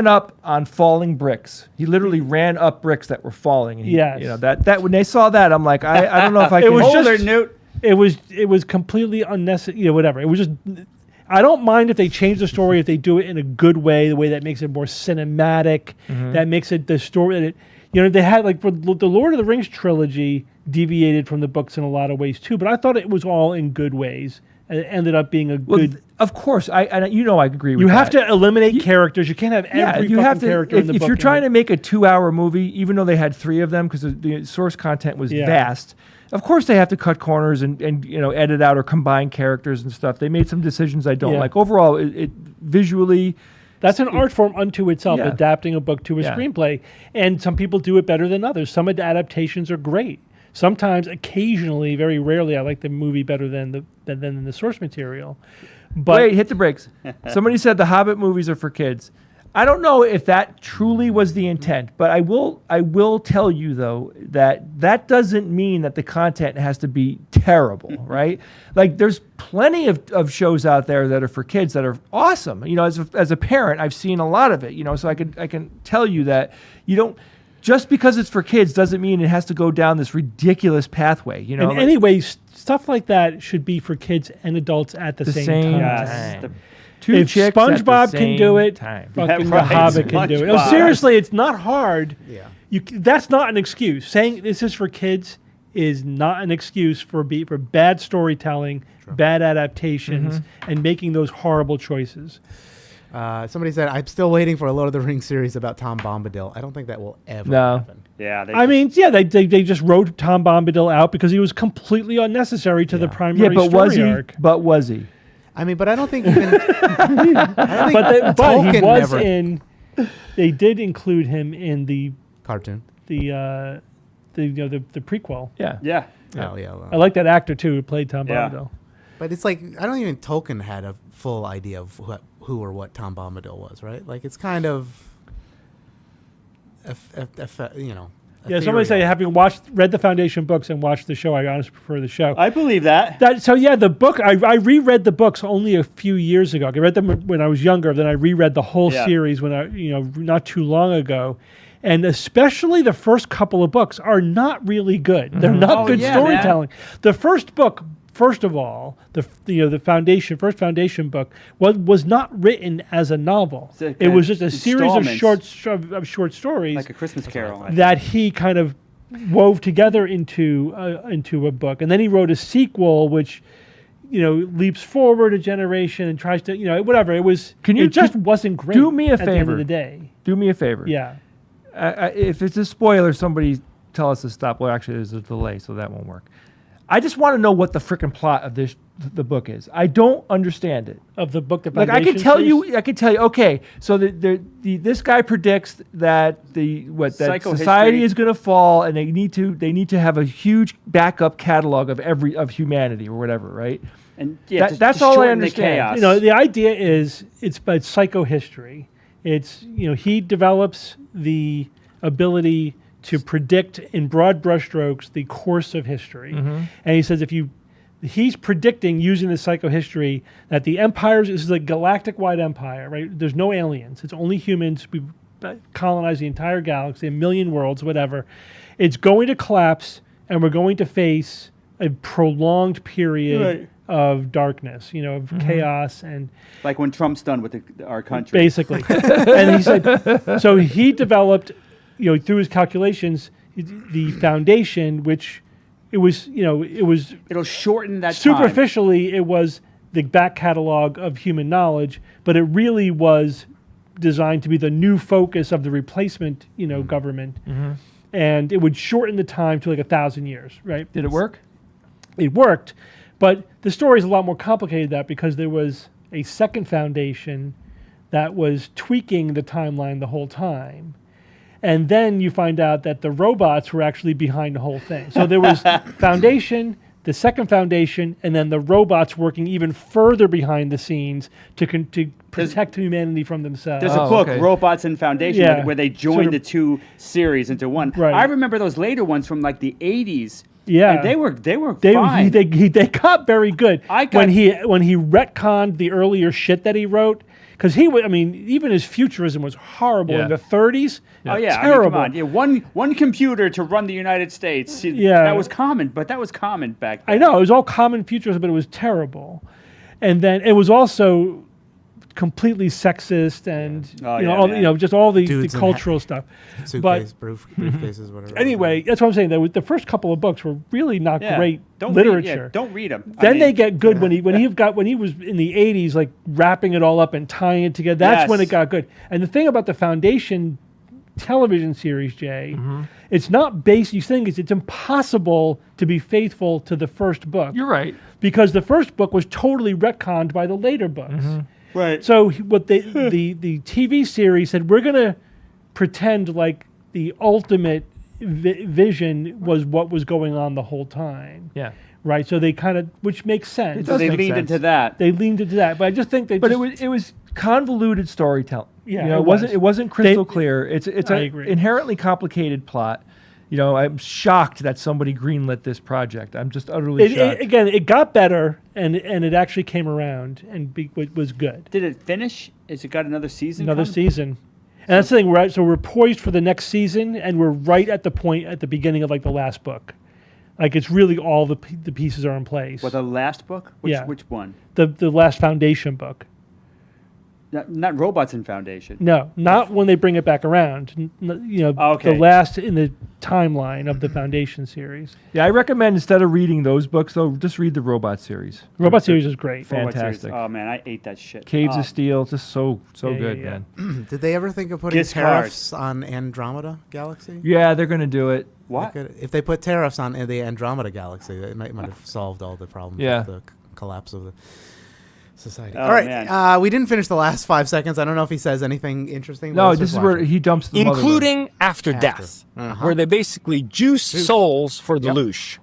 up on falling bricks. He literally ran up bricks that were falling. And he, Yes. that when they saw that, I'm like, I don't know if I It can. was Hold just- there, Newt. It was completely unnecessary. Whatever. It was just. I don't mind if they change the story, if they do it in a good way, the way that makes it more cinematic, that makes it the story that they had, like, for the Lord of the Rings trilogy deviated from the books in a lot of ways too, but I thought it was all in good ways. And it ended up being a Well, good. of course, I agree with You that. have to eliminate characters. You can't have every you fucking have to. character in the If book. you're in trying the- to make a 2-hour movie, even though they had 3 of them because the source content was Yeah. vast, of course they have to cut corners and edit out or combine characters and stuff. They made some decisions I don't Yeah. like. Overall, it visually. That's an art form unto itself, Yeah. adapting a book to a Yeah. screenplay. And some people do it better than others. Some adaptations are great. Sometimes, occasionally, very rarely, I like the movie better than the source material. But Wait, hit the brakes. Somebody said the Hobbit movies are for kids. I don't know if that truly was the intent, but I will tell you though that doesn't mean that the content has to be terrible, right? Like there's plenty of shows out there that are for kids that are awesome. As a parent, I've seen a lot of it. So I can tell you that you don't. Just because it's for kids doesn't mean it has to go down this ridiculous pathway. and anyways, stuff like that should be for kids and adults at the same time. Yes. time. Two If chicks at the SpongeBob can same do it, time. fucking Yeah, right, The Hobbit can do it. No, SpongeBob. seriously, it's not hard. Yeah. That's not an excuse. Saying this is for kids is not an excuse for bad storytelling, bad adaptations, and making those horrible choices. Somebody said, I'm still waiting for a Lord of the Rings series about Tom Bombadil. I don't think that will ever No. happen. Yeah. I mean, yeah, they just wrote Tom Bombadil out because he was completely unnecessary to the Yeah. primary Yeah, but was story he? arc. But was he? I mean, but I don't think you can. I don't think But he Tolkien was never- in. They did include him in the cartoon. prequel. Yeah. yeah. Oh, yeah. well. I like that actor too who played Tom Yeah. Bombadil. But it's like, I don't even Tolkien had a full idea of who or what Tom Bombadil was, right? Like, it's kind of, Yeah, somebody say having read the Foundation books and watched the show, I honestly prefer the show. I believe that. The book, I reread the books only a few years ago. I read them when I was younger, then I reread the whole Yeah. series not too long ago. And especially the first couple of books are not really good. They're not Oh, good yeah, storytelling. The first book, first of all, the first Foundation book was not written as a novel. It's like It was just a series of installments. short stories Like a Christmas Carol. that he kind of wove together into a book, and then he wrote a sequel which leaps forward a generation and tries to whatever. It was. It just wasn't great. do me a at the end favor? of the day. Do me a favor. Yeah. If it's a spoiler, somebody tell us to stop. Well, actually, there's a delay, so that won't work. I just want to know what the freaking plot of the book is. I don't understand it. Of the book, the Like I Foundation could tell series? you, okay, so this guy predicts that that society is going to fall, and they need to have a huge backup catalog of humanity or whatever, right? And yeah, That's to all I shorten the understand. chaos. You know, the idea is it's by psychohistory. It's, you know, he develops the ability to predict in broad brushstrokes the course of history. And he says he's predicting using the psychohistory that the empires, this is a galactic-wide empire, right? There's no aliens. It's only humans. We've colonized the entire galaxy, 1 million worlds, whatever. It's going to collapse, and we're going to face a prolonged period of darkness, you know, of chaos and like when Trump's done with our country. basically. And he said, so he developed, you know, through his calculations, the foundation, which it was It'll shorten that time. superficially, it was the back catalog of human knowledge, but it really was designed to be the new focus of the replacement, you know, government. And it would shorten the time to like 1,000 years, right? Did it work? It worked, but the story is a lot more complicated than that because there was a second foundation that was tweaking the timeline the whole time. And then you find out that the robots were actually behind the whole thing. So there was foundation, the second foundation, and then the robots working even further behind the scenes to protect humanity from themselves. There's a book, okay. Robots and Foundation, Yeah. where they joined Sort of- the two series into one. Right. I remember those later ones from like the 80s. Yeah. And they were They fine. they got very good I got- when he retconned the earlier shit that he wrote, because I mean, even his futurism was horrible Yeah. in the 30s. Oh yeah, terrible. I mean, come on. Yeah, one computer to run the United States. Yeah. That was common, but that was common back then. I know it was all common futurism, but it was terrible. And then it was also completely sexist and Oh, you know yeah, all, man. you know just all the Dudes in cultural stuff. Suitcase, briefcases, whatever. Anyway, that's what I'm saying. The first couple of books were really not Yeah. great Don't literature. don't read them. Then they get good when he was in the 80s, like wrapping it all up and tying it together. That's when Yes. it got good. And the thing about the Foundation television series, Jay, it's not based. You think it's impossible to be faithful to the first book. You're right. Because the first book was totally retconned by the later books. right. So what the TV series said, we're going to pretend like the ultimate vision was what was going on the whole time. Yeah. Right. So they kind of, which makes sense. So they make leaned sense. into that. They leaned into that, but I just think they. But just, it was convoluted storytelling. Yeah, you know, it it wasn't was. crystal They- clear. It's I an agree. inherently complicated plot. You know, I'm shocked that somebody greenlit this project. I'm just utterly shocked. again, it got better, and it actually came around and was good. Did it finish? Has it got another season? Another coming? season. And that's the thing, right? So we're poised for the next season, and we're right at the point at the beginning of like the last book. Like it's really all the pieces are in place. What, the last book? Which one? The last Foundation book. Not Robots and Foundation. No, not when they bring it back around. You know, Okay. the last in the timeline of the Foundation series. Yeah, I recommend instead of reading those books, though, just read the Robot series. Robot series is great. Robot series. Fantastic. Oh man, I ate that shit. Caves Oh. of Steel, just so Yeah, good, yeah, man. Did they ever think of putting Discard. tariffs on Andromeda Galaxy? Yeah, they're gonna do it. What? If they put tariffs on the Andromeda Galaxy, it might have solved all the problems Yeah. with the collapse of the society. Oh, All right, man. we didn't finish the last 5 seconds. I don't know if he says anything interesting. but No, let's this just is where watch it. he dumps the mother including after After. death, where they basically juice souls for the loosh.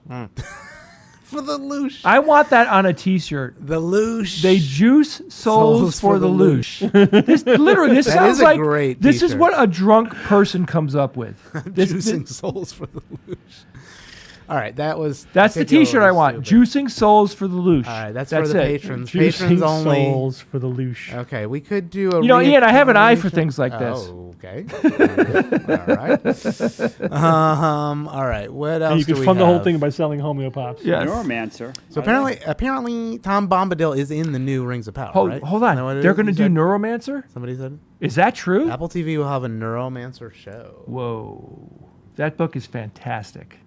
for the loosh. I want that on a T-shirt. The loosh. They juice souls for the loosh. This literally, this That sounds is a like great this is t-shirt. what a drunk person comes up with. This, juicing souls for the loosh. All right, that's that's the T-shirt I want. Stupid. Juicing souls for the loosh. All right, that's for the it. patrons. Juicing Patrons only. souls for the loosh. Okay, we could do a. You know, Ian, I have an eye for reincarnation- things like this. Oh, okay. All right. All right. What else? And you do could we fund the whole have? thing by selling homeopops. Yes. Neuromancer. So apparently, Tom Bombadil is in the new Rings of Power. Hold, right? hold Isn't that on. what it They're is? going to You do said- Neuromancer? Somebody said. Is that true? Apple TV will have a Neuromancer show. Whoa. That book is fantastic.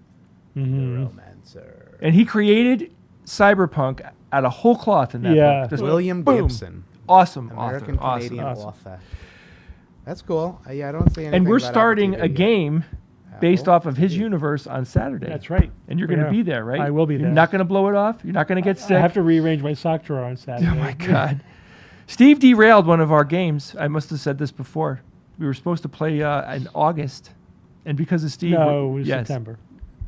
Neuromancer. And he created Cyberpunk out of whole cloth in that Yeah. book. Just William boom. Gibson, Awesome American author. Canadian Awesome. author. That's cool. Yeah, I don't see anything. And we're about Apple starting TV a yet. game based Apple. off of his universe on Saturday. That's right. And you're going to Yeah. be there, right? I will be You're there. not going to blow it off? You're not going to get sick? I have to rearrange my sock drawer on Saturday. Oh, my God. Steve derailed one of our games. I must have said this before. We were supposed to play in August. And because of Steve... No, it was yes. September.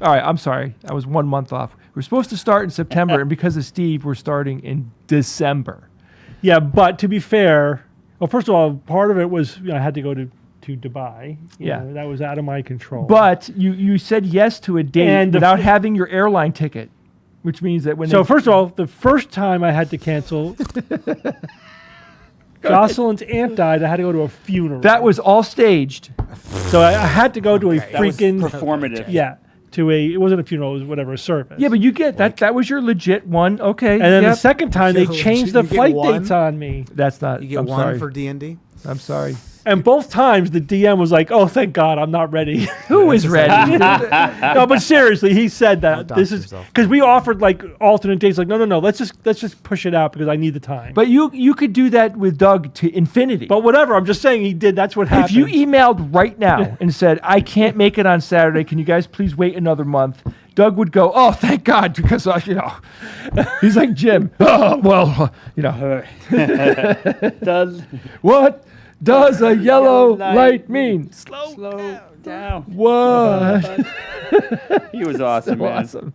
All right, I'm sorry. I was 1 month off. We're supposed to start in September, and because of Steve, we're starting in December. Yeah, but to be fair, well, first of all, part of it was I had to go to Dubai. You Yeah. know, that was out of my control. But you said yes to a date And the without f- having your airline ticket, which means that when so they, first of all, the first time I had to cancel, Jocelyn's aunt died. I had to go to a funeral. that was all staged. so I had to go to a That was freaking performative. yeah to a. It wasn't a funeral. It was whatever a service. Yeah, but you get that. That was your legit one. Okay. and then yep. the second time they You changed the get flight one? dates on me. That's not. You get I'm one sorry. for D&D. I'm sorry. And both times the DM was like, "Oh, thank God, I'm not ready." Who is ready? No, but seriously, he said that Don't this dox is yourself. because we offered like alternate dates. Like, no, let's just push it out because I need the time. But you could do that with Doug to infinity. But whatever, I'm just saying he did. That's what happened. if you emailed right now and said, I can't make it on Saturday, can you guys please wait another month? Doug would go, oh, thank God, because, he's like Jim. Oh, well, Does what does a yellow light mean? slow down. What? He was awesome, man. Awesome.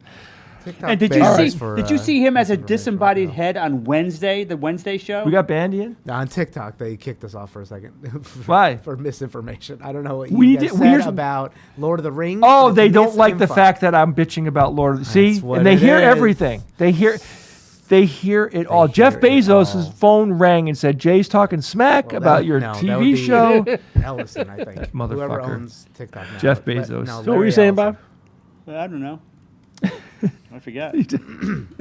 TikTok And did you banned see? for, Did you see him as a misinformation disembodied right head on Wednesday, the Wednesday show? We got Bandy in? now. On TikTok, they kicked us off for a second. Why? For misinformation. I don't know what you We guys did- said here's- about Lord of the Rings. Oh, but they it's don't like the misinfo. fact that I'm bitching about Lord of the See? That's what And they it hear is. everything. They hear it all. Jeff hear it Bezos' all. phone rang and said, Jay's talking smack Well, about that- your no, that TV would be show. Ellison, I think. Whoever Motherfucker. owns TikTok now. Jeff But Bezos. no, So what were Larry you saying, Ellison. Bob? I don't know. I forgot. I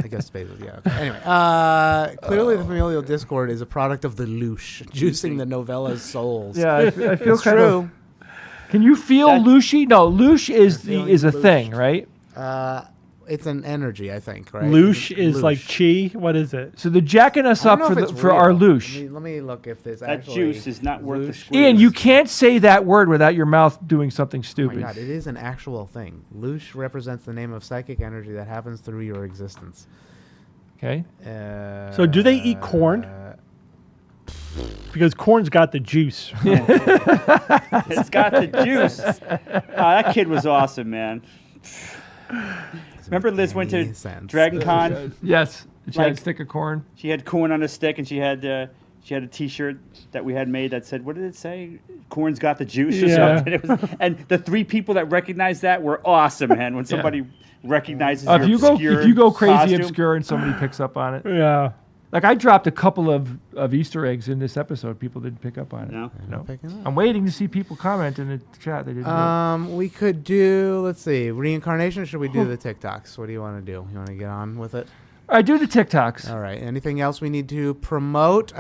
guess Bezos, yeah. Okay. Anyway, clearly the familial discord is a product of the loosh, juicing the novella's souls. Yeah, I feel It's kind true. of. Can you feel That- Lushi? No, Lush is feeling is a looshed. thing, right? It's an energy, I think, right? Loosh is like Loosh. chi. What is it? So they're jacking us I up don't know for if it's for our real. Lush. Let me look if this That actually. juice is not worth the Loosh. squeeze. Ian, you can't say that word without your mouth doing something Oh my stupid. god, it is an actual thing. Loosh represents the name of psychic energy that happens through your existence. Okay. So do they eat corn? Because corn's got the juice. It's got the juice. That kid was awesome, man. Remember Liz went to Any sense. Dragon Con? Yes. She had a Like- stick of corn. She had corn on a stick, and she had a T-shirt that we had made that said, "What did it say? Corn's got the juice," or Yeah. something. It was, and the three people that recognized that were awesome, man. When somebody recognizes If your if you go crazy costume, obscure and somebody picks up on it, Yeah. like I dropped a couple of Easter eggs in this episode, people didn't pick up on it. No. No. Picking up. I'm waiting to see people comment in the chat. They didn't. do it. We could do, let's see, reincarnation, or should we do the TikToks? What do you want to do? You want to get on with it? All right, do the TikToks. All right. Anything else we need to promote?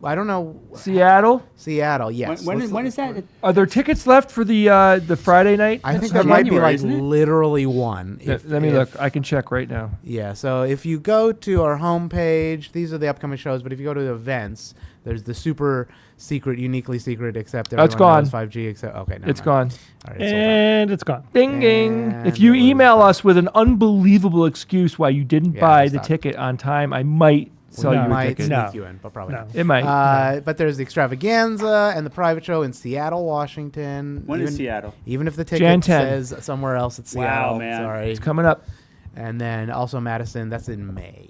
I don't know. Seattle. Seattle, yes. When Let's- is that? Are there tickets left for the Friday night? I think That's there might be January, like isn't it? literally one. Let me look. I can check right now. Yeah, so if you go to our homepage, these are the upcoming shows, but if you go to the events, there's the super secret, uniquely secret, except Oh, it's everyone knows gone. 5G, except, okay, never It's mind. gone. All right, it's sold out. And it's gone. Ding ding. And If you it was email gone. us with an unbelievable excuse why you didn't Yeah, buy just the stop. ticket on time, I might sell No. you a Might ticket. sneak No. you in, but probably No. not. It might. But there's the extravaganza and the private show in Seattle, Washington. When is Seattle? Even if the Jan ticket 10. says somewhere else, it's Wow, Seattle. man. Sorry. It's coming up. And then also Madison, that's in May.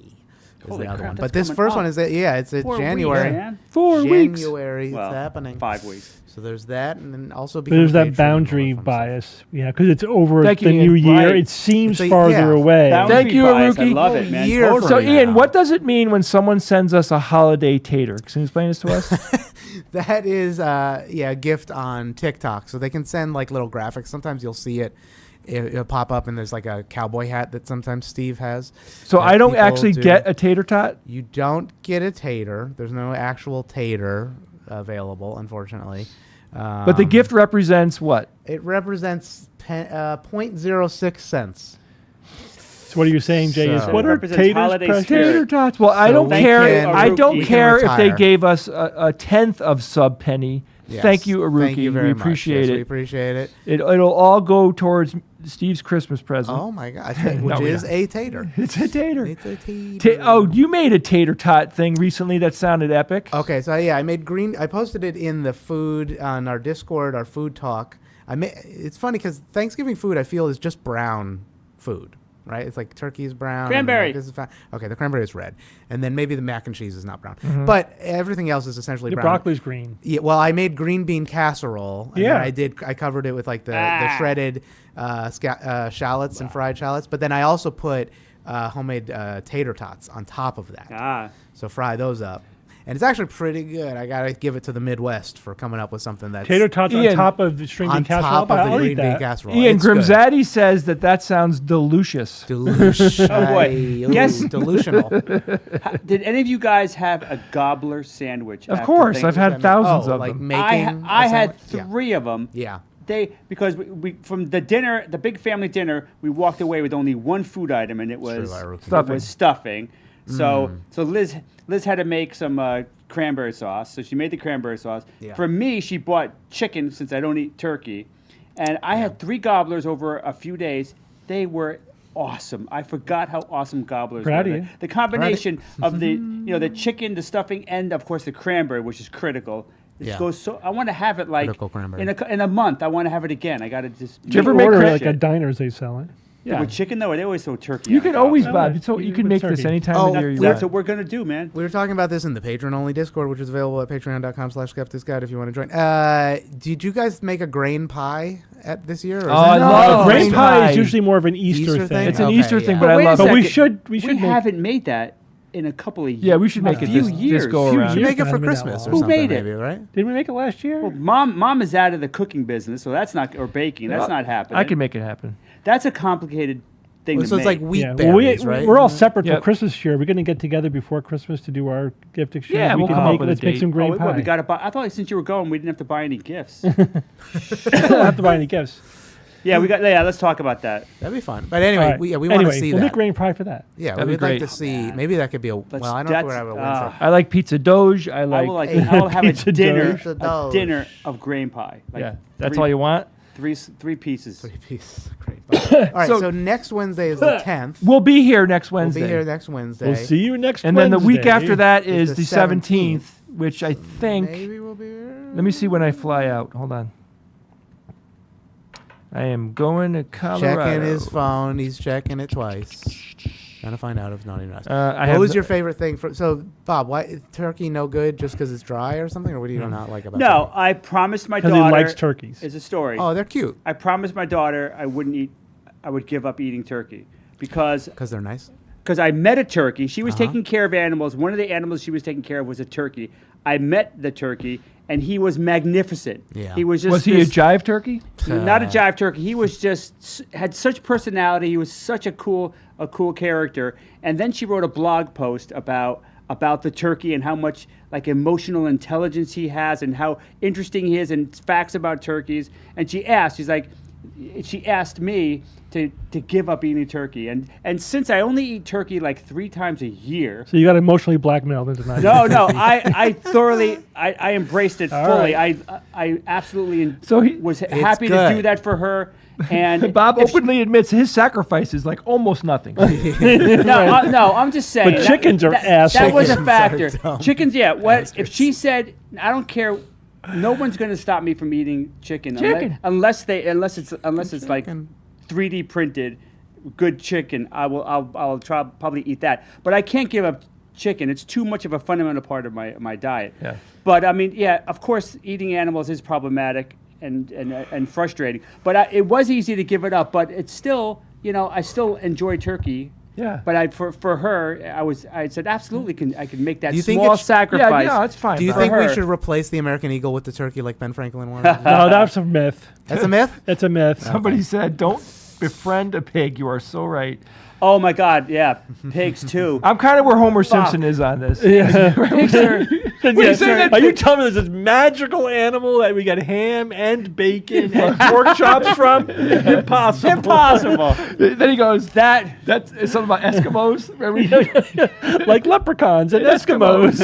Is Holy the other crap, one. that's But this coming first up. one is, it's a 4 January. weeks, man. 4 weeks. January, Well, it's happening. 5 weeks. So there's that, and then also But there's become a that patron and all boundary that fun stuff. bias. Yeah, because it's over Thank you, the Ian. new year. Right. It seems It's a- farther yeah. away. Boundary Thank you, bias, I Aruki. love it, man. Year Totally. So, from Ian, now. what does it mean when someone sends us a holiday tater? Can you explain this to us? That is, a gift on TikTok. So they can send like little graphics. Sometimes you'll see it. It'll pop up, and there's like a cowboy hat that sometimes Steve has. So that I don't people actually do. get a tater tot? You don't get a tater. There's no actual tater available, unfortunately. But the gift represents what? It represents 0.06 cents. So what are you saying, Jay? Is So- what It are represents taters? holiday precious? spirit. Tater tots. Well, I So don't we care. can- I don't we can care if they retire. gave us a tenth of sub penny Yes. Thank you, Aruki. Thank you very we much. appreciate Yes, it. We appreciate it. It'll all go towards Steve's Christmas present. Oh my god, which we is don't. a tater. It's a tater. It's a tater. You made a tater tot thing recently that sounded epic. Okay, so yeah, I made green. I posted it in the food on our Discord, our food talk. It's funny because Thanksgiving food I feel is just brown food, right? It's like turkey is brown. and Cranberry. This is okay, the cranberry is red, and then maybe the mac and cheese is not brown, but everything else is essentially The brown. broccoli's green. Yeah, well, I made green bean casserole. And Yeah. then I covered it with like the shredded shallots and fried shallots, but then I also put homemade tater tots on top of that. Ah. So fry those up. And it's actually pretty good. I gotta give it to the Midwest for coming up with something that's Tater tots on Ian, top of the string bean on casserole. top of the I'll green eat bean that. casserole. Ian It's good. Grimzatti says that sounds delicious. Delusion. Oh, boy. Ooh, Yes. Delusional. Did any of you guys have a gobbler sandwich? Of after course, I've had Thanksgiving? thousands Oh, of like them. making. I a had sandwich? 3 of them. Yeah. Because we from the dinner, the big family dinner, we walked away with only one food item, and it was Stuffing. stuffing. So Liz had to make some cranberry sauce. So she made the cranberry sauce. Yeah. For me, she bought chicken since I don't eat turkey, and I had 3 gobblers over a few days. They were awesome. I forgot how awesome gobblers Proud were. of you. The combination of the chicken, the stuffing, and of course the cranberry, which is critical. It Yeah. goes so. I want to have it like Critical cranberry. in a month. I want to have it again. I got to just. Did you ever You make order cran- like at diners they sell it. Yeah. With chicken though, they always throw turkey. You on can top. always, Oh, Bob. yeah. So You you can can put make this turkey. any time Oh, of the year you That's want. what we're gonna do, man. We were talking about this in the Patreon-only Discord, which is available at patreon.com/skepticsguide if you want to join. Did you guys make a grain pie at this year? Or is Oh, I that- love Grain grain pie pie. is usually more of an Easter, thing. It's an Okay, Easter thing, yeah. but I wait a love But we it. second. should make haven't made that in a couple of years. Yeah, we should make a it few this years. go Few around. You years. make it for Hasn't been that Christmas or long. Who something, made it? maybe, right? Didn't we make it last year? Well, mom is out of the cooking business, so that's not or baking. That's not happening. I can make it happen. That's a complicated thing to So it's make. like wheat yeah. berries, right? We're all separate Yep. for Christmas this year. We're going to get together before Christmas to do our gift exchange. Yeah, we'll can come up make, with a let's make date. some grain Oh, pie. we got to buy. I thought since you were going, we didn't have to buy any gifts. We don't have to buy any gifts. Yeah, we got. Yeah, let's talk about that. That'd be fun. But anyway, All right. we want Anyway, to see we'll that. make grain pie for that. Yeah, That'd be we'd like great. to see. Maybe that could be a. Well, I don't know if we're having a Wednesday. I like pizza doge. I I like. will I will have a Pizza dinner, dough. Pizza a dough. dinner of grain pie. Like Yeah, that's three- all you want. Three pieces. Piece. Great. All right, So- so next Wednesday is the 10th. We'll be here next We'll Wednesday. be here next Wednesday. We'll see you next And then the week Wednesday. after that Is is the the 17th, which I think. Maybe we'll be here. Let me see when I fly out. Hold on. I am going to Colorado. Checking his phone. He's checking it twice. Trying to find out if it's not even nice. I What have was no- your favorite thing? So, Bob, why is turkey no good just because it's dry or something? Or what do you not like about No, turkey? I promised my Because daughter. he likes turkeys. Is a story. Oh, they're cute I promised my daughter I wouldn't eat. I would give up eating turkey because because they're nice. I met a turkey. She was Uh-huh. taking care of animals. One of the animals she was taking care of was a turkey. I met the turkey, and he was magnificent. Yeah. He was just Was he a this- jive turkey? not a jive turkey. He was just had such personality. He was such a cool character. And then she wrote a blog post about the turkey and how much like emotional intelligence he has and how interesting he is and facts about turkeys. And she asked me to give up eating turkey. And since I only eat turkey like 3 times a year. So you got emotionally blackmailed into not No, I thoroughly I embraced it All fully. right. I absolutely So he- was happy to good. do that for her. And Bob if she- openly admits his sacrifice is like almost nothing. no, I'm just saying. But chickens are That assholes. was a Chickens are factor. dumb Chickens, yeah. What if she said, "I don't care. No one's going to stop me from eating chicken, Chicken. unless it's like Chicken. 3D printed good chicken. I'll probably eat that. But I can't give up chicken. It's too much of a fundamental part of my diet. Yeah. But I mean, yeah, of course, eating animals is problematic and frustrating. But it was easy to give it up. But it's still, I still enjoy turkey. Yeah. But for her, I said absolutely I can make that Do you think small it's- sacrifice. Yeah, it's fine. Do you Bob. think we her. should replace the American eagle with the turkey like Ben Franklin wanted? No, that's a myth. That's a myth. That's a myth. Somebody said, "Don't befriend a pig." You are so right. Oh my God, yeah, pigs too. I'm kind of where Homer Simpson is on this. Yeah. Yeah, are you telling me there's this magical animal that we got ham and bacon and pork chops from? Impossible. Impossible. Then he goes, that's something about Eskimos. Remember? Like leprechauns and Eskimos.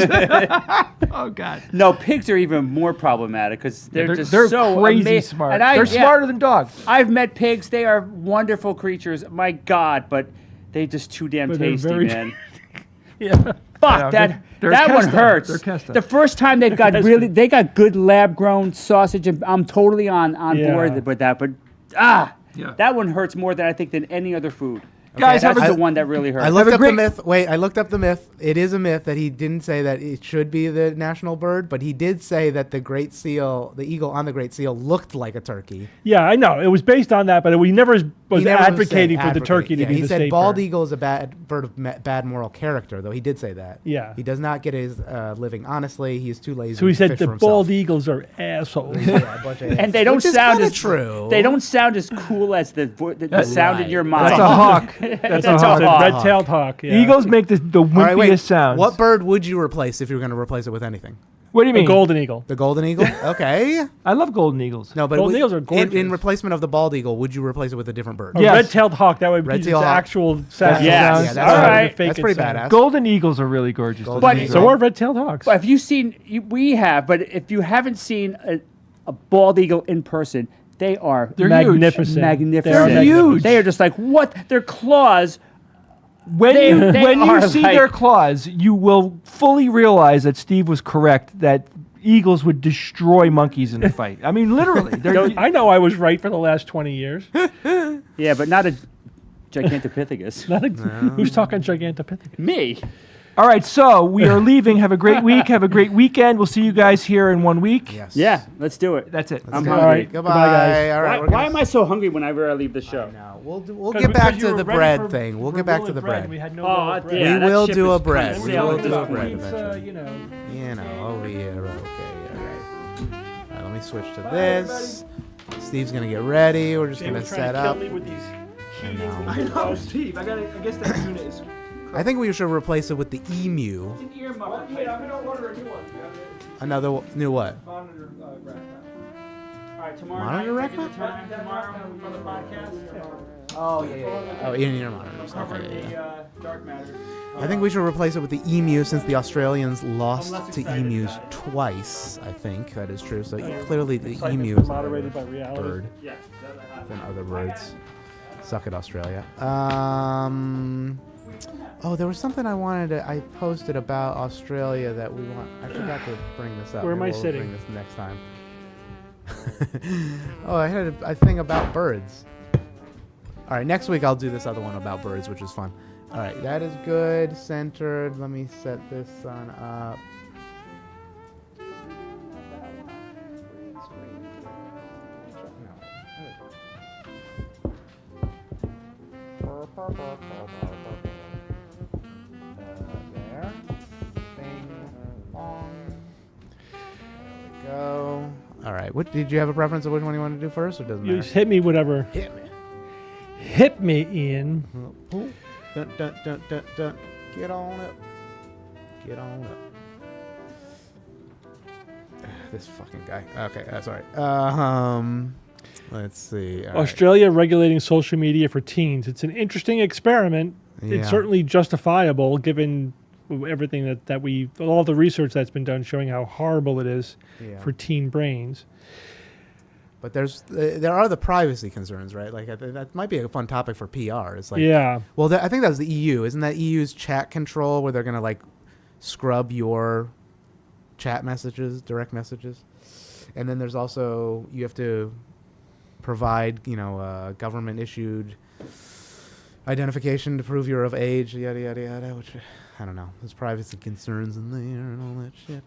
Oh God. No, pigs are even more problematic because they're just they're so crazy smart. And They're smarter than dogs. I've met pigs. They are wonderful creatures. My God, but they're just too damn But they're tasty, very man. Yeah. Fuck Yeah, that. they're That one Kesta. hurts. They're Kesta. The first time they got good lab grown sausage, and I'm totally on Yeah. board with that. But Yeah. that one hurts more than I think than any other food. Guys, That's have the a one that really hurts. I looked a up great- the myth. Wait, I looked up the myth. It is a myth that he didn't say that it should be the national bird, but he did say that the great seal, the eagle on the great seal, looked like a turkey. Yeah, I know. It was based on that, but we never was He never advocating said for the turkey to Yeah, be he the said state bald bird. eagle is a bad bird of bad moral character, though he did say that. Yeah. He does not get his living honestly. He's too lazy. So he to said fish the for himself. bald eagles are assholes. Yeah, a bunch of and they don't Which is sound kinda as true. They don't sound as cool as the sound in your mind. That's a hawk. That's a That's a hawk. hawk. Red-tailed hawk. Yeah. Eagles make the All right, wimpiest wait. sounds. What bird would you replace if you were going to replace it with anything? What do you A mean? golden eagle. The golden eagle? Okay. I love golden eagles. No, but Golden eagles are gorgeous. in replacement of the bald eagle, would you replace it with a different bird? A Yes. red-tailed hawk. That would be its Red-tailed hawk. actual sound. Yes. Yeah, that's All right. That's pretty badass. Golden eagles are really gorgeous. Golden But- eagle. So are red-tailed hawks. But have you seen? We have, but if you haven't seen a bald eagle in person, they are They're huge. magnificent. magnificent. They are They're magnificent. huge. They are just like what? Their claws. When They you are see like- their claws, you will fully realize that Steve was correct. That eagles would destroy monkeys in a fight. I mean, literally. They're, I know I was right for the last 20 years. Yeah, but not a Gigantopithecus. Not a- Who's talking Gigantopithecus? Me. all right, so we are leaving. Have a great week. Have a great weekend. We'll see you guys here in 1 week. Yes. Yeah, let's do it. That's it. I'm Go. hungry. All right. Goodbye. Goodbye, guys. All right. Why, we're gonna- am I so hungry whenever I leave the show? No, we'll 'Cause get back you to were the ready bread for- thing. We'll for get back to rolling the bread. bread. We had no Oh, rolling bread. yeah, We that will ship do is a bread. kinda We sailing will this do a morning. bread It's, eventually. you know. You know, over here. Okay. All right. All right. Let me switch to this. Steve's gonna get ready. We're just gonna set up. I know. Steve. I guess that unit is. I think we should replace it with the emu. I'm gonna order a new one. Another new what? Monitor rack. All right, tomorrow Monitor night, rack? regular time tomorrow for the podcast. Oh yeah. Oh, in your monitors. Cover Okay. the dark matter. I think we should replace it with the emu since the Australians lost to emus twice. I think that is true. So clearly the emu is a Moderated by reality. bird Yeah. than other birds. Suck it, Australia. Oh, there was something I posted about Australia that we want. I forgot to bring this up. Where am I Maybe we'll sitting? Bring this next time. Oh, I had a thing about birds. All right, next week I'll do this other one about birds, which is fun. All right, that is good. Centered. Let me set this one up. There. Bing, bong. There we go. All right. What did you have a preference of which one you want to do first, or doesn't You matter? just hit me, whatever. Hit me. Hit me, Ian. Dun, dun, dun, dun, dun. Get on up. Get on up. This fucking guy. Okay, that's all right. Let's see. All right. Australia regulating social media for teens. It's an interesting experiment. Yeah. It's certainly justifiable given everything that all the research that's been done showing how horrible it is Yeah. for teen brains. But there are the privacy concerns, right? Like that might be a fun topic for PR. It's like, Yeah. Well, I think that was the EU. Isn't that EU's chat control where they're gonna like scrub your chat messages, direct messages, and then there's also you have to provide, government issued identification to prove you're of age, yada yada yada. Which I don't know. There's privacy concerns in there and all that shit.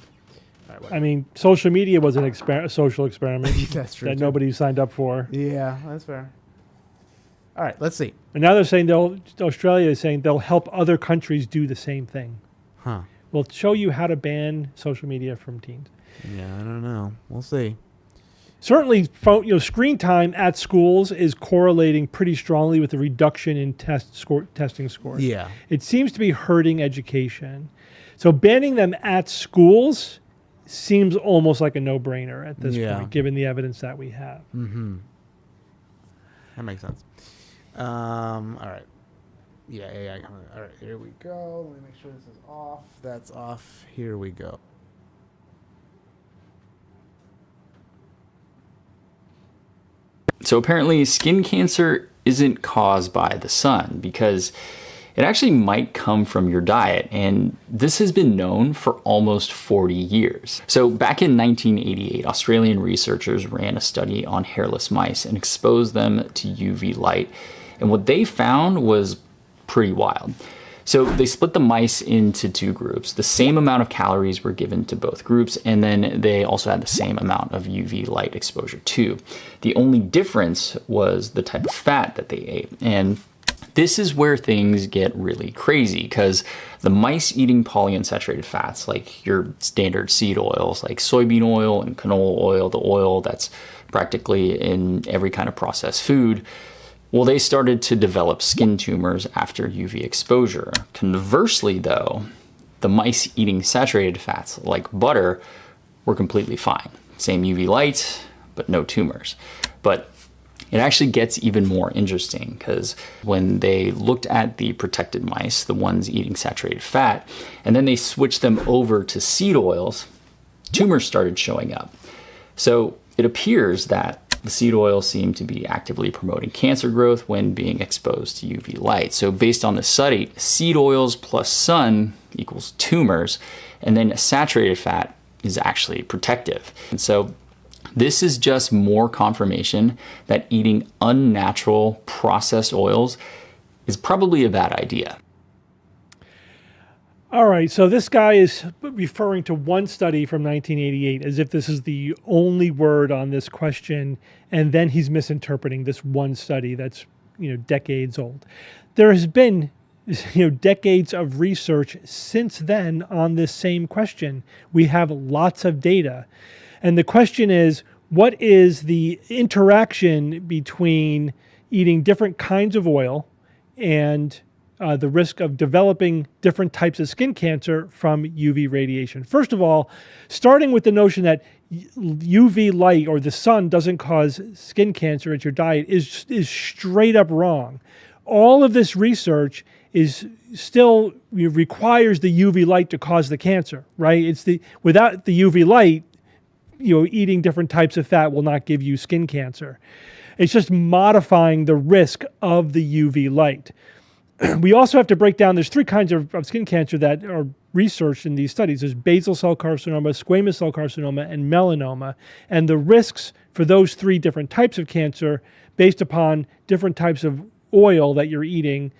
All right, I mean, social media was a social experiment that's true. that too. nobody signed up for. Yeah, that's fair. All right, let's see. And now they're saying Australia is saying they'll help other countries do the same thing. Huh. We'll show you how to ban social media from teens. Yeah, I don't know. We'll see. Certainly, screen time at schools is correlating pretty strongly with the reduction in testing scores. Yeah. It seems to be hurting education. So banning them at schools seems almost like a no-brainer at this Yeah. point, given the evidence that we have. That makes sense. All right. Yeah, AI coming. All right, here we go. Let me make sure this is off. That's off. Here we go. So apparently skin cancer isn't caused by the sun because it actually might come from your diet, and this has been known for almost 40 years. So back in 1988, Australian researchers ran a study on hairless mice and exposed them to UV light, and what they found was pretty wild. So they split the mice into two groups. The same amount of calories were given to both groups, and then they also had the same amount of UV light exposure too. The only difference was the type of fat that they ate. And this is where things get really crazy, because the mice eating polyunsaturated fats, like your standard seed oils, like soybean oil and canola oil, the oil that's practically in every kind of processed food, well, they started to develop skin tumors after UV exposure. Conversely, though, the mice eating saturated fats like butter were completely fine. Same UV light, but no tumors. But it actually gets even more interesting, because when they looked at the protected mice, the ones eating saturated fat, and then they switched them over to seed oils, tumors started showing up. So it appears that the seed oils seem to be actively promoting cancer growth when being exposed to UV light. So based on the study, seed oils plus sun equals tumors, and then a saturated fat is actually protective. And so this is just more confirmation that eating unnatural processed oils is probably a bad idea. All right, so this guy is referring to one study from 1988 as if this is the only word on this question, and then he's misinterpreting this one study that's, decades old. There has been, decades of research since then on this same question. We have lots of data. And the question is, what is the interaction between eating different kinds of oil and the risk of developing different types of skin cancer from UV radiation? First of all, starting with the notion that UV light or the sun doesn't cause skin cancer at your diet is straight up wrong. All of this research is still requires the UV light to cause the cancer, right? Without the UV light, eating different types of fat will not give you skin cancer. It's just modifying the risk of the UV light. We also have to break down, there's three kinds of skin cancer that are researched in these studies. There's basal cell carcinoma, squamous cell carcinoma, and melanoma. And the risks for those three different types of cancer based upon different types of oil that you're eating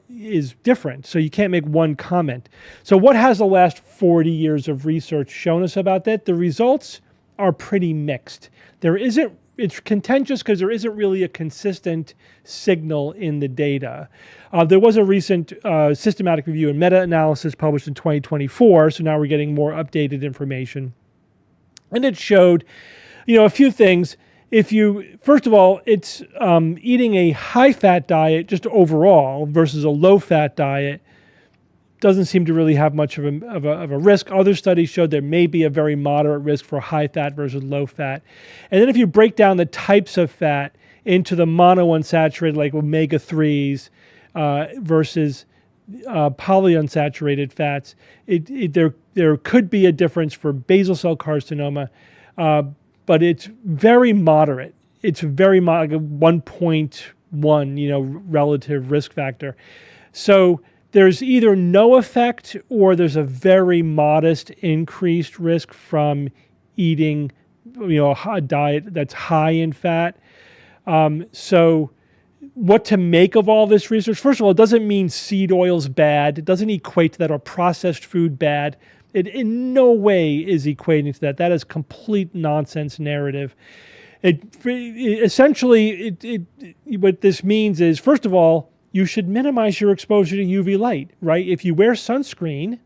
is different. So you can't make one comment. So what has the last 40 years of research shown us about that? The results are pretty mixed. It's contentious because there isn't really a consistent signal in the data. There was a recent systematic review and meta-analysis published in 2024, so now we're getting more updated information. And it showed, a few things. First of all, it's eating a high-fat diet just overall versus a low-fat diet doesn't seem to really have much of a risk. Other studies showed there may be a very moderate risk for high fat versus low fat. And then if you break down the types of fat into the monounsaturated, like omega-3s versus polyunsaturated fats, there could be a difference for basal cell carcinoma, but it's very moderate. It's very moderate, 1.1, relative risk factor. So there's either no effect or there's a very modest increased risk from eating, a diet that's high in fat. So what to make of all this research? First of all, it doesn't mean seed oil's bad. It doesn't equate to that or processed food bad. It in no way is equating to that. That is complete nonsense narrative. Essentially, what this means is, first of all, you should minimize your exposure to UV light, right? If you wear sunscreen,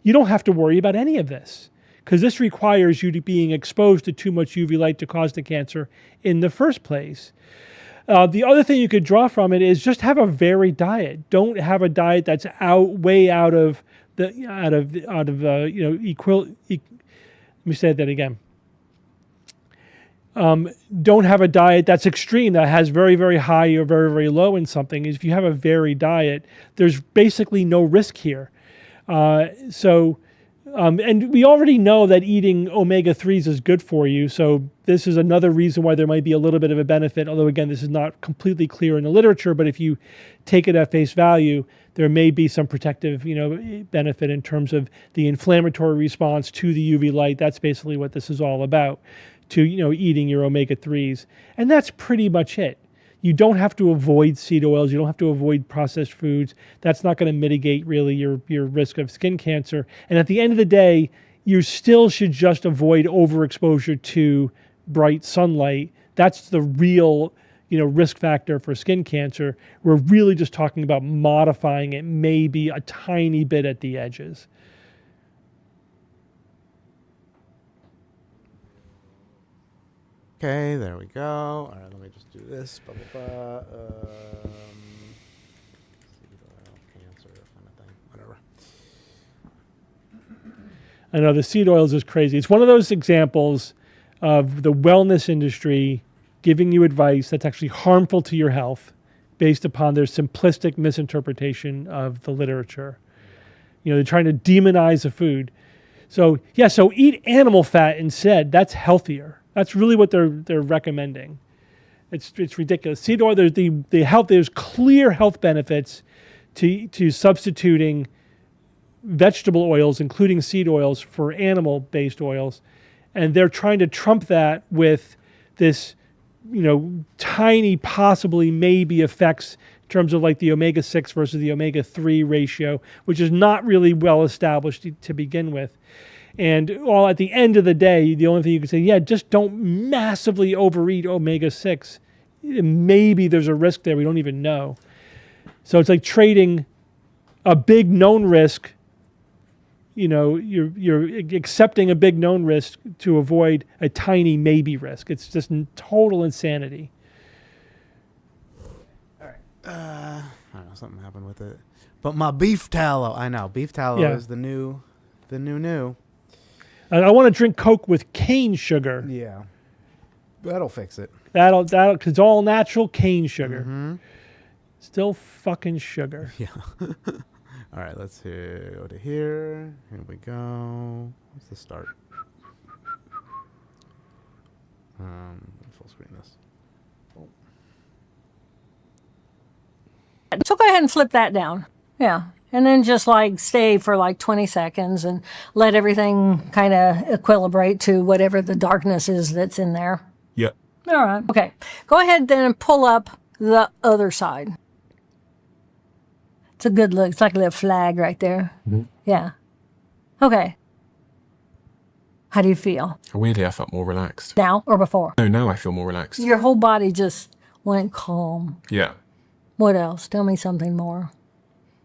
you don't have to worry about any of this, because this requires you to being exposed to too much UV light to cause the cancer in the first place. The other thing you could draw from it is just have a varied diet. Don't have a diet that's way out of let me say that again. Don't have a diet that's extreme, that has very, very high or very, very low in something. If you have a varied diet, there's basically no risk here. And we already know that eating omega-3s is good for you. So this is another reason why there might be a little bit of a benefit. Although, again, this is not completely clear in the literature. But if you take it at face value, there may be some protective, benefit in terms of the inflammatory response to the UV light. That's basically what this is all about, to, eating your omega-3s. And that's pretty much it. You don't have to avoid seed oils. You don't have to avoid processed foods. That's not going to mitigate really your risk of skin cancer. And at the end of the day, you still should just avoid overexposure to bright sunlight. That's the real, risk factor for skin cancer. We're really just talking about modifying it maybe a tiny bit at the edges. Okay, there we go. All right, let me just do this. Blah, blah, blah. Seed oil, cancer, kind of thing. Whatever. I know the seed oils is crazy. It's one of those examples of the wellness industry giving you advice that's actually harmful to your health based upon their simplistic misinterpretation of the literature. They're trying to demonize a food. So eat animal fat instead. That's healthier. That's really what they're recommending. It's ridiculous. Seed oil, there's clear health benefits to substituting vegetable oils, including seed oils, for animal-based oils, and they're trying to trump that with this, tiny, possibly maybe effects in terms of like the omega-6 versus the omega-3 ratio, which is not really well established to begin with. And all at the end of the day, the only thing you can say, just don't massively overeat omega-6. Maybe there's a risk there we don't even know. So it's like trading a big known risk. You're accepting a big known risk to avoid a tiny maybe risk. It's just total insanity. All right. I don't know, something happened with it. But my beef tallow, I know, beef tallow is the new. I want to drink Coke with cane sugar. Yeah. That'll fix it. That'll, because it's all natural cane sugar. Mm-hmm. Still fucking sugar. Yeah. All right, let's go to here. Here we go. What's the start? Full screen this. Oh. So go ahead and flip that down. Yeah. And then just stay for 20 seconds and let everything kind of equilibrate to whatever the darkness is that's in there. Yeah. All right. Okay. Go ahead then and pull up the other side. It's a good look. It's like a little flag right there. Mm-hmm. Yeah. Okay. How do you feel? Weirdly, I felt more relaxed. Now or before? No, now I feel more relaxed. Your whole body just went calm. Yeah. What else? Tell me something more.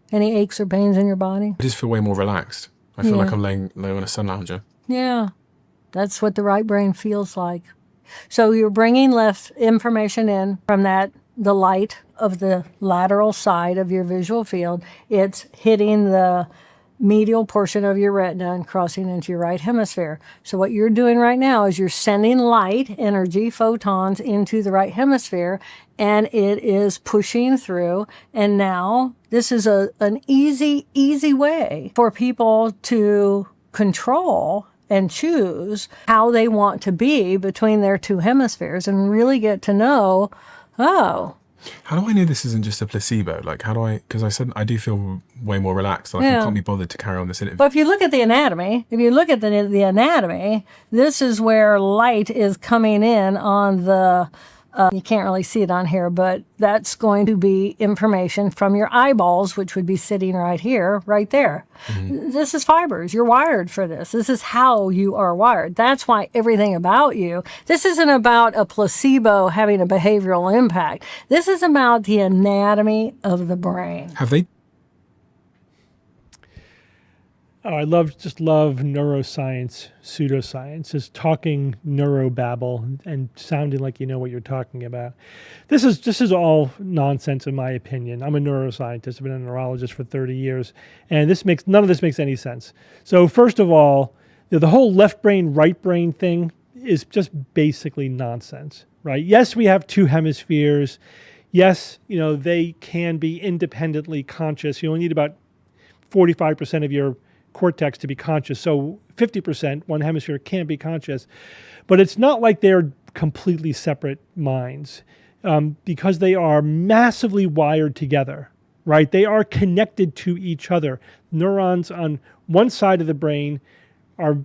Any aches or pains in your body? I just feel way more relaxed. I feel like I'm laying on a sun lounger. Yeah, that's what the right brain feels like. So you're bringing left information in from the light of the lateral side of your visual field. It's hitting the medial portion of your retina and crossing into your right hemisphere. So what you're doing right now is you're sending light energy, photons, into the right hemisphere, and it is pushing through. And now this is an easy way for people to control and choose how they want to be between their two hemispheres and really get to know, how do I know this isn't just a placebo? Because I said I do feel way more relaxed. I can't be bothered to carry on this interview. But if you look at the anatomy, this is where light is coming in on the, you can't really see it on here, but that's going to be information from your eyeballs, which would be sitting right here, right there. Mm-hmm. This is fibers. You're wired for this. This is how you are wired. That's why everything about you, this isn't about a placebo having a behavioral impact. This is about the anatomy of the brain. Have they? Oh, just love neuroscience, pseudoscience, just talking neurobabble and sounding like you know what you're talking about. This is all nonsense in my opinion. I'm a neuroscientist. I've been a neurologist for 30 years, and none of this makes any sense. So first of all, the whole left brain, right brain thing is just basically nonsense, right? Yes, we have two hemispheres. Yes, they can be independently conscious. You only need about 45% of your cortex to be conscious. So 50%, one hemisphere can't be conscious. But it's not like they're completely separate minds because they are massively wired together, right? They are connected to each other. Neurons on one side of the brain are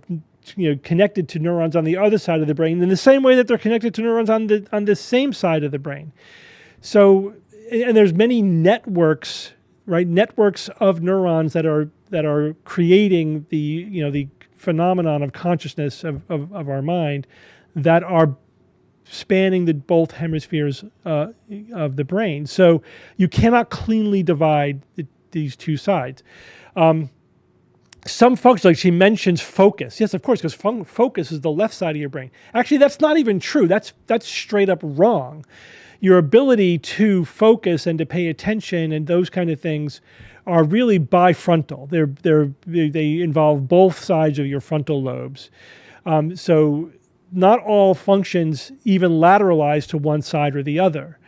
connected to neurons on the other side of the brain in the same way that they're connected to neurons on the same side of the brain. So, and there's many networks, right? Networks of neurons that are creating the phenomenon of consciousness of our mind that are spanning both hemispheres of the brain. So you cannot cleanly divide these two sides. Some folks, like she mentions focus. Yes, of course, because focus is the left side of your brain. Actually, that's not even true. That's straight up wrong. Your ability to focus and to pay attention and those kind of things are really bifrontal. They involve both sides of your frontal lobes. So not all functions even lateralize to one side or the other.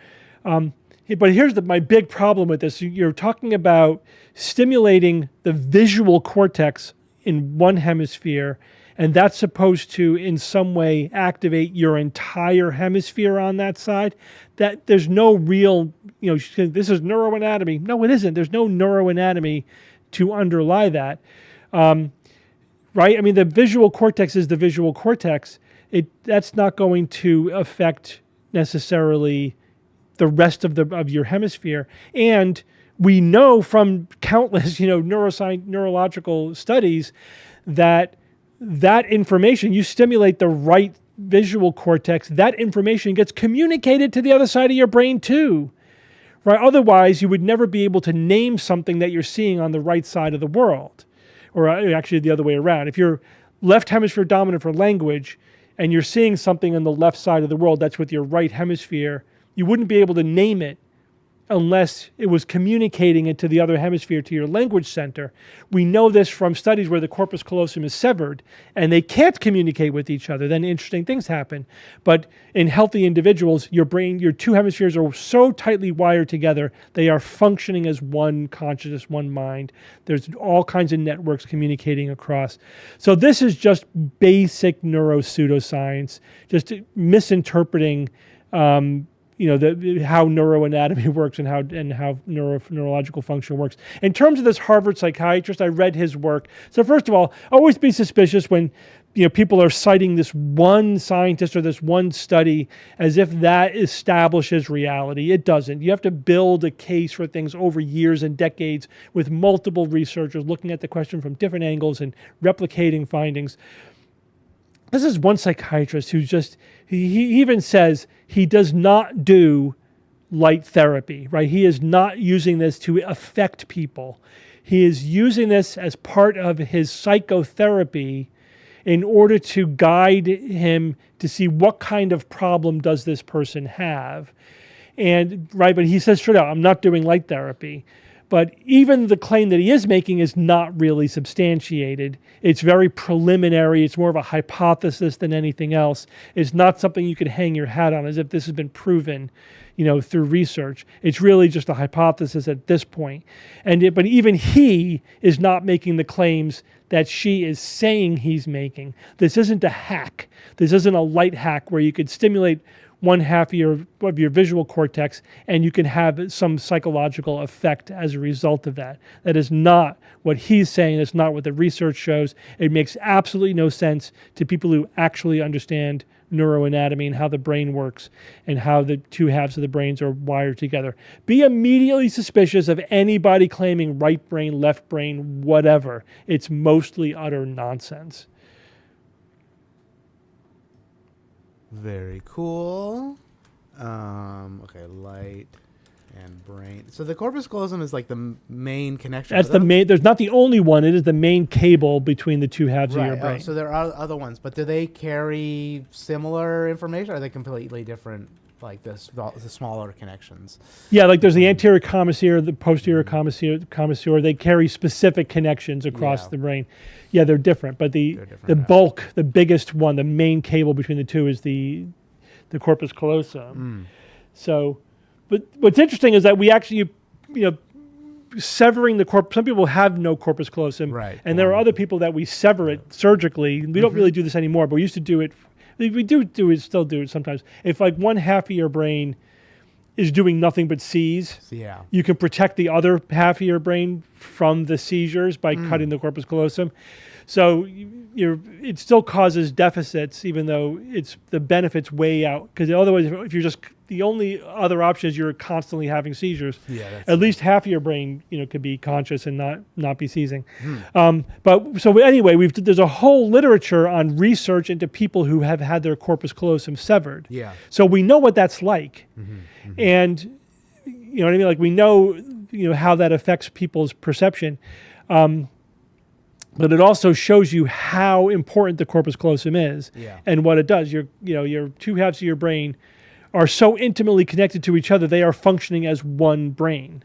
But here's my big problem with this. You're talking about stimulating the visual cortex in one hemisphere, and that's supposed to, in some way, activate your entire hemisphere on that side. That there's no real, this is neuroanatomy. No, it isn't. There's no neuroanatomy to underlie that, right? I mean, the visual cortex is the visual cortex. That's not going to affect necessarily the rest of your hemisphere. And we know from countless, neurological studies that information, you stimulate the right visual cortex, that information gets communicated to the other side of your brain too, right? Otherwise, you would never be able to name something that you're seeing on the right side of the world, or actually the other way around. If you're left hemisphere dominant for language and you're seeing something on the left side of the world that's with your right hemisphere, you wouldn't be able to name it unless it was communicating it to the other hemisphere, to your language center. We know this from studies where the corpus callosum is severed and they can't communicate with each other. Then interesting things happen. But in healthy individuals, your two hemispheres are so tightly wired together, they are functioning as one consciousness, one mind. There's all kinds of networks communicating across. So this is just basic neuropseudoscience, just misinterpreting how neuroanatomy works and how neurological function works. In terms of this Harvard psychiatrist, I read his work. So first of all, always be suspicious when people are citing this one scientist or this one study as if that establishes reality. It doesn't. You have to build a case for things over years and decades with multiple researchers looking at the question from different angles and replicating findings. This is one psychiatrist who's he even says he does not do light therapy, right? He is not using this to affect people. He is using this as part of his psychotherapy in order to guide him to see what kind of problem does this person have. And right, but he says straight out, I'm not doing light therapy. But even the claim that he is making is not really substantiated. It's very preliminary. It's more of a hypothesis than anything else. It's not something you could hang your hat on as if this has been proven, through research. It's really just a hypothesis at this point. But even he is not making the claims that she is saying he's making. This isn't a hack. This isn't a light hack where you could stimulate one half of your visual cortex and you can have some psychological effect as a result of that. That is not what he's saying. It's not what the research shows. It makes absolutely no sense to people who actually understand neuroanatomy and how the brain works and how the two halves of the brains are wired together. Be immediately suspicious of anybody claiming right brain, left brain, whatever. It's mostly utter nonsense. Very cool. Okay, light and brain. So the corpus callosum is like the main connection. That's the main. There's not the only one. It is the main cable between the two halves of your brain. So there are other ones, but do they carry similar information? Or are they completely different? Like the smaller connections. Yeah, like there's the anterior commissure, the posterior commissure. They carry specific connections across the brain. Yeah, they're different, but the bulk, the biggest one, the main cable between the two is the corpus callosum. So, but what's interesting is that we actually, severing the corpus. Some people have no corpus callosum, right? And there are other people that we sever it surgically. We don't really do this anymore, but we used to do it. We still do it sometimes. If like one half of your brain is doing nothing but sees, you can protect the other half of your brain from the seizures by cutting the corpus callosum. So it still causes deficits, even though the benefits way out. Because otherwise, if you're just the only other option is you're constantly having seizures. At least half of your brain, could be conscious and not be seizing. But so anyway, there's a whole literature on research into people who have had their corpus callosum severed. So we know what that's like, and you know what I mean. Like we know, how that affects people's perception. But it also shows you how important the corpus callosum is and what it does. Your two halves of your brain are so intimately connected to each other, they are functioning as one brain.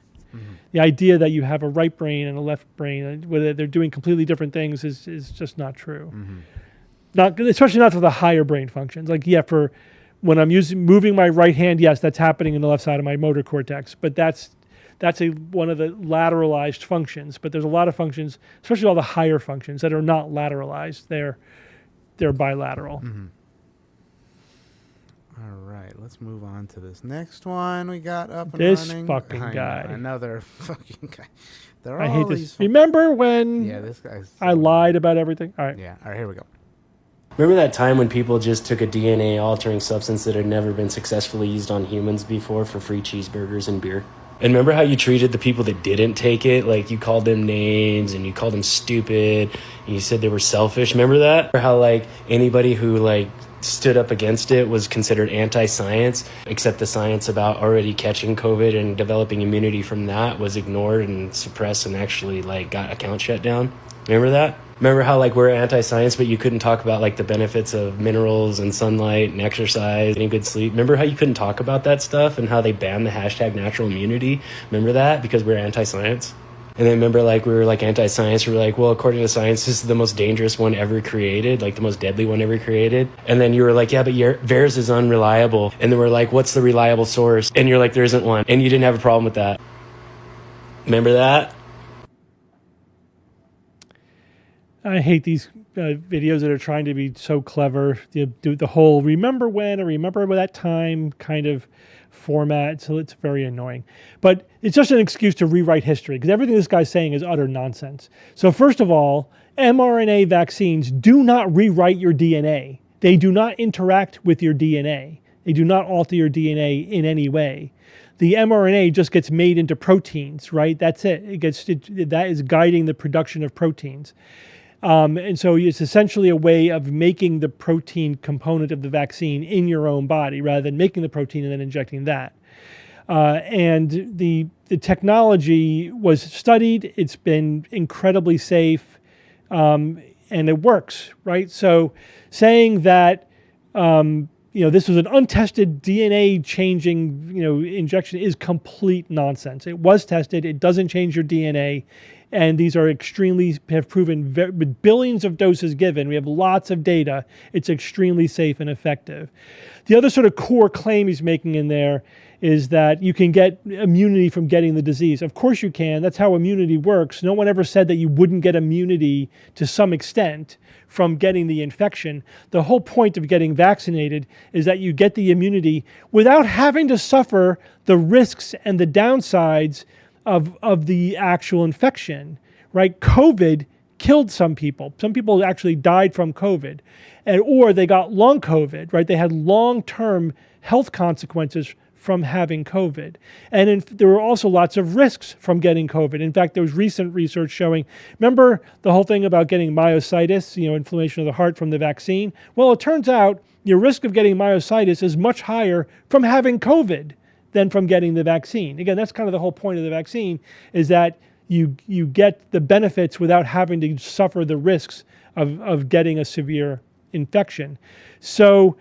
The idea that you have a right brain and a left brain, whether they're doing completely different things, is just not true. Especially not for the higher brain functions. Like, for when I'm moving my right hand, yes, that's happening in the left side of my motor cortex, but that's one of the lateralized functions. But there's a lot of functions, especially all the higher functions, that are not lateralized. They're bilateral. All right, let's move on to this next one we got up and this running. Fucking guy. Another fucking guy. I hate this. Remember when this guy's I lied about everything? All right. Yeah, all right, here we go. Remember that time when people just took a DNA-altering substance that had never been successfully used on humans before for free cheeseburgers and beer? And remember how you treated the people that didn't take it? Like, you called them names and you called them stupid and you said they were selfish. Remember that? Or how, anybody who, stood up against it was considered anti-science, except the science about already catching COVID and developing immunity from that was ignored and suppressed and actually, got accounts shut down. Remember that? Remember how, we're anti-science, but you couldn't talk about, the benefits of minerals and sunlight and exercise and good sleep? Remember how you couldn't talk about that stuff and how they banned the hashtag natural immunity? Remember that? Because we're anti-science? And then remember, we were, anti-science. We were well, according to science, this is the most dangerous one ever created, the most deadly one ever created. And then you were yeah, but theirs is unreliable. And then we're what's the reliable source? And you're there isn't one. And you didn't have a problem with that. Remember that? I hate these videos that are trying to be so clever. You do the whole remember when or remember that time kind of format. So it's very annoying. But it's just an excuse to rewrite history because everything this guy's saying is utter nonsense. So first of all, mRNA vaccines do not rewrite your DNA. They do not interact with your DNA. They do not alter your DNA in any way. The mRNA just gets made into proteins, right? That's it. That is guiding the production of proteins. And so it's essentially a way of making the protein component of the vaccine in your own body rather than making the protein and then injecting that. And the technology was studied. It's been incredibly safe, and it works, right? So saying that this was an untested DNA changing injection is complete nonsense. It was tested. It doesn't change your DNA. And these are have proven with billions of doses given. We have lots of data. It's extremely safe and effective. The other sort of core claim he's making in there is that you can get immunity from getting the disease. Of course you can. That's how immunity works. No one ever said that you wouldn't get immunity to some extent from getting the infection. The whole point of getting vaccinated is that you get the immunity without having to suffer the risks and the downsides of the actual infection, right? COVID killed some people. Some people actually died from COVID, or they got long COVID, right? They had long-term health consequences from having COVID. And there were also lots of risks from getting COVID. In fact, there was recent research showing, remember the whole thing about getting myositis, inflammation of the heart from the vaccine? Well, it turns out your risk of getting myositis is much higher from having COVID than from getting the vaccine. Again, that's kind of the whole point of the vaccine, is that you get the benefits without having to suffer the risks of getting a severe infection. So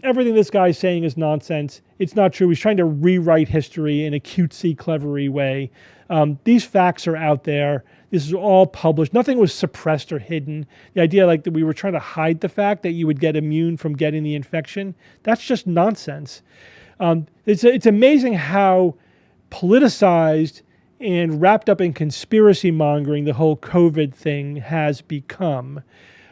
everything this guy's saying is nonsense. It's not true. He's trying to rewrite history in a cutesy, clevery way. These facts are out there. This is all published. Nothing was suppressed or hidden. The idea like that we were trying to hide the fact that you would get immune from getting the infection, that's just nonsense. It's amazing how politicized and wrapped up in conspiracy mongering the whole COVID thing has become.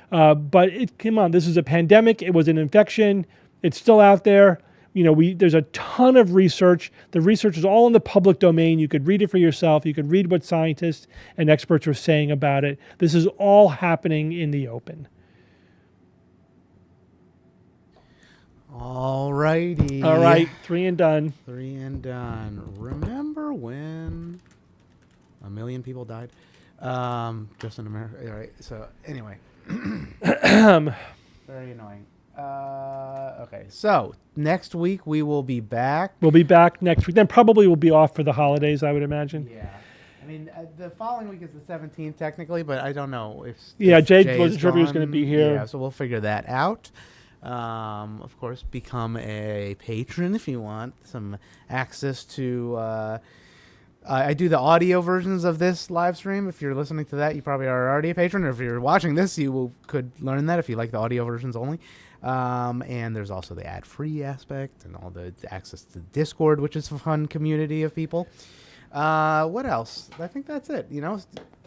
But come on, this is a pandemic. It was an infection. It's still out there. There's a ton of research. The research is all in the public domain. You could read it for yourself. You could read what scientists and experts are saying about it. This is all happening in the open. All righty. All right, 3 and done. 3 and done. Remember when a million people died? Just in America. All right. So anyway, very annoying. Okay. So next week we will be back. We'll be back next week. Then probably we'll be off for the holidays, I would imagine. Yeah. I mean, the following week is the 17th technically, but I don't know if. Yeah, if Jay Jay's wasn't sure if he was going to gone. be here. Yeah, so we'll figure that out. Of course, become a patron if you want some access to. I do the audio versions of this live stream. If you're listening to that, you probably are already a patron. Or if you're watching this, could learn that if you like the audio versions only. And there's also the ad-free aspect and all the access to Discord, which is a fun community of people. What else? I think that's it.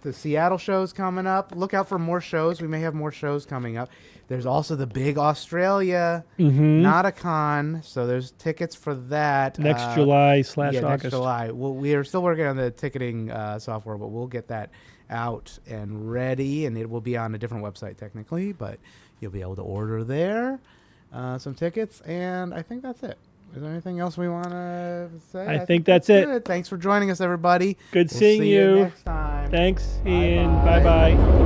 The Seattle show's coming up. Look out for more shows. We may have more shows coming up. There's also the big Australia Nauticon, so there's tickets for that. Next July / Next August. July. We are still working on the ticketing software, but we'll get that out and ready, and it will be on a different website technically, but you'll be able to order there some tickets, and I think that's it. Is there anything else we want to say? I think that's it. Good. Thanks for joining us, everybody. Good We'll seeing see you. next time. Thanks, Bye-bye. Ian. Bye-bye.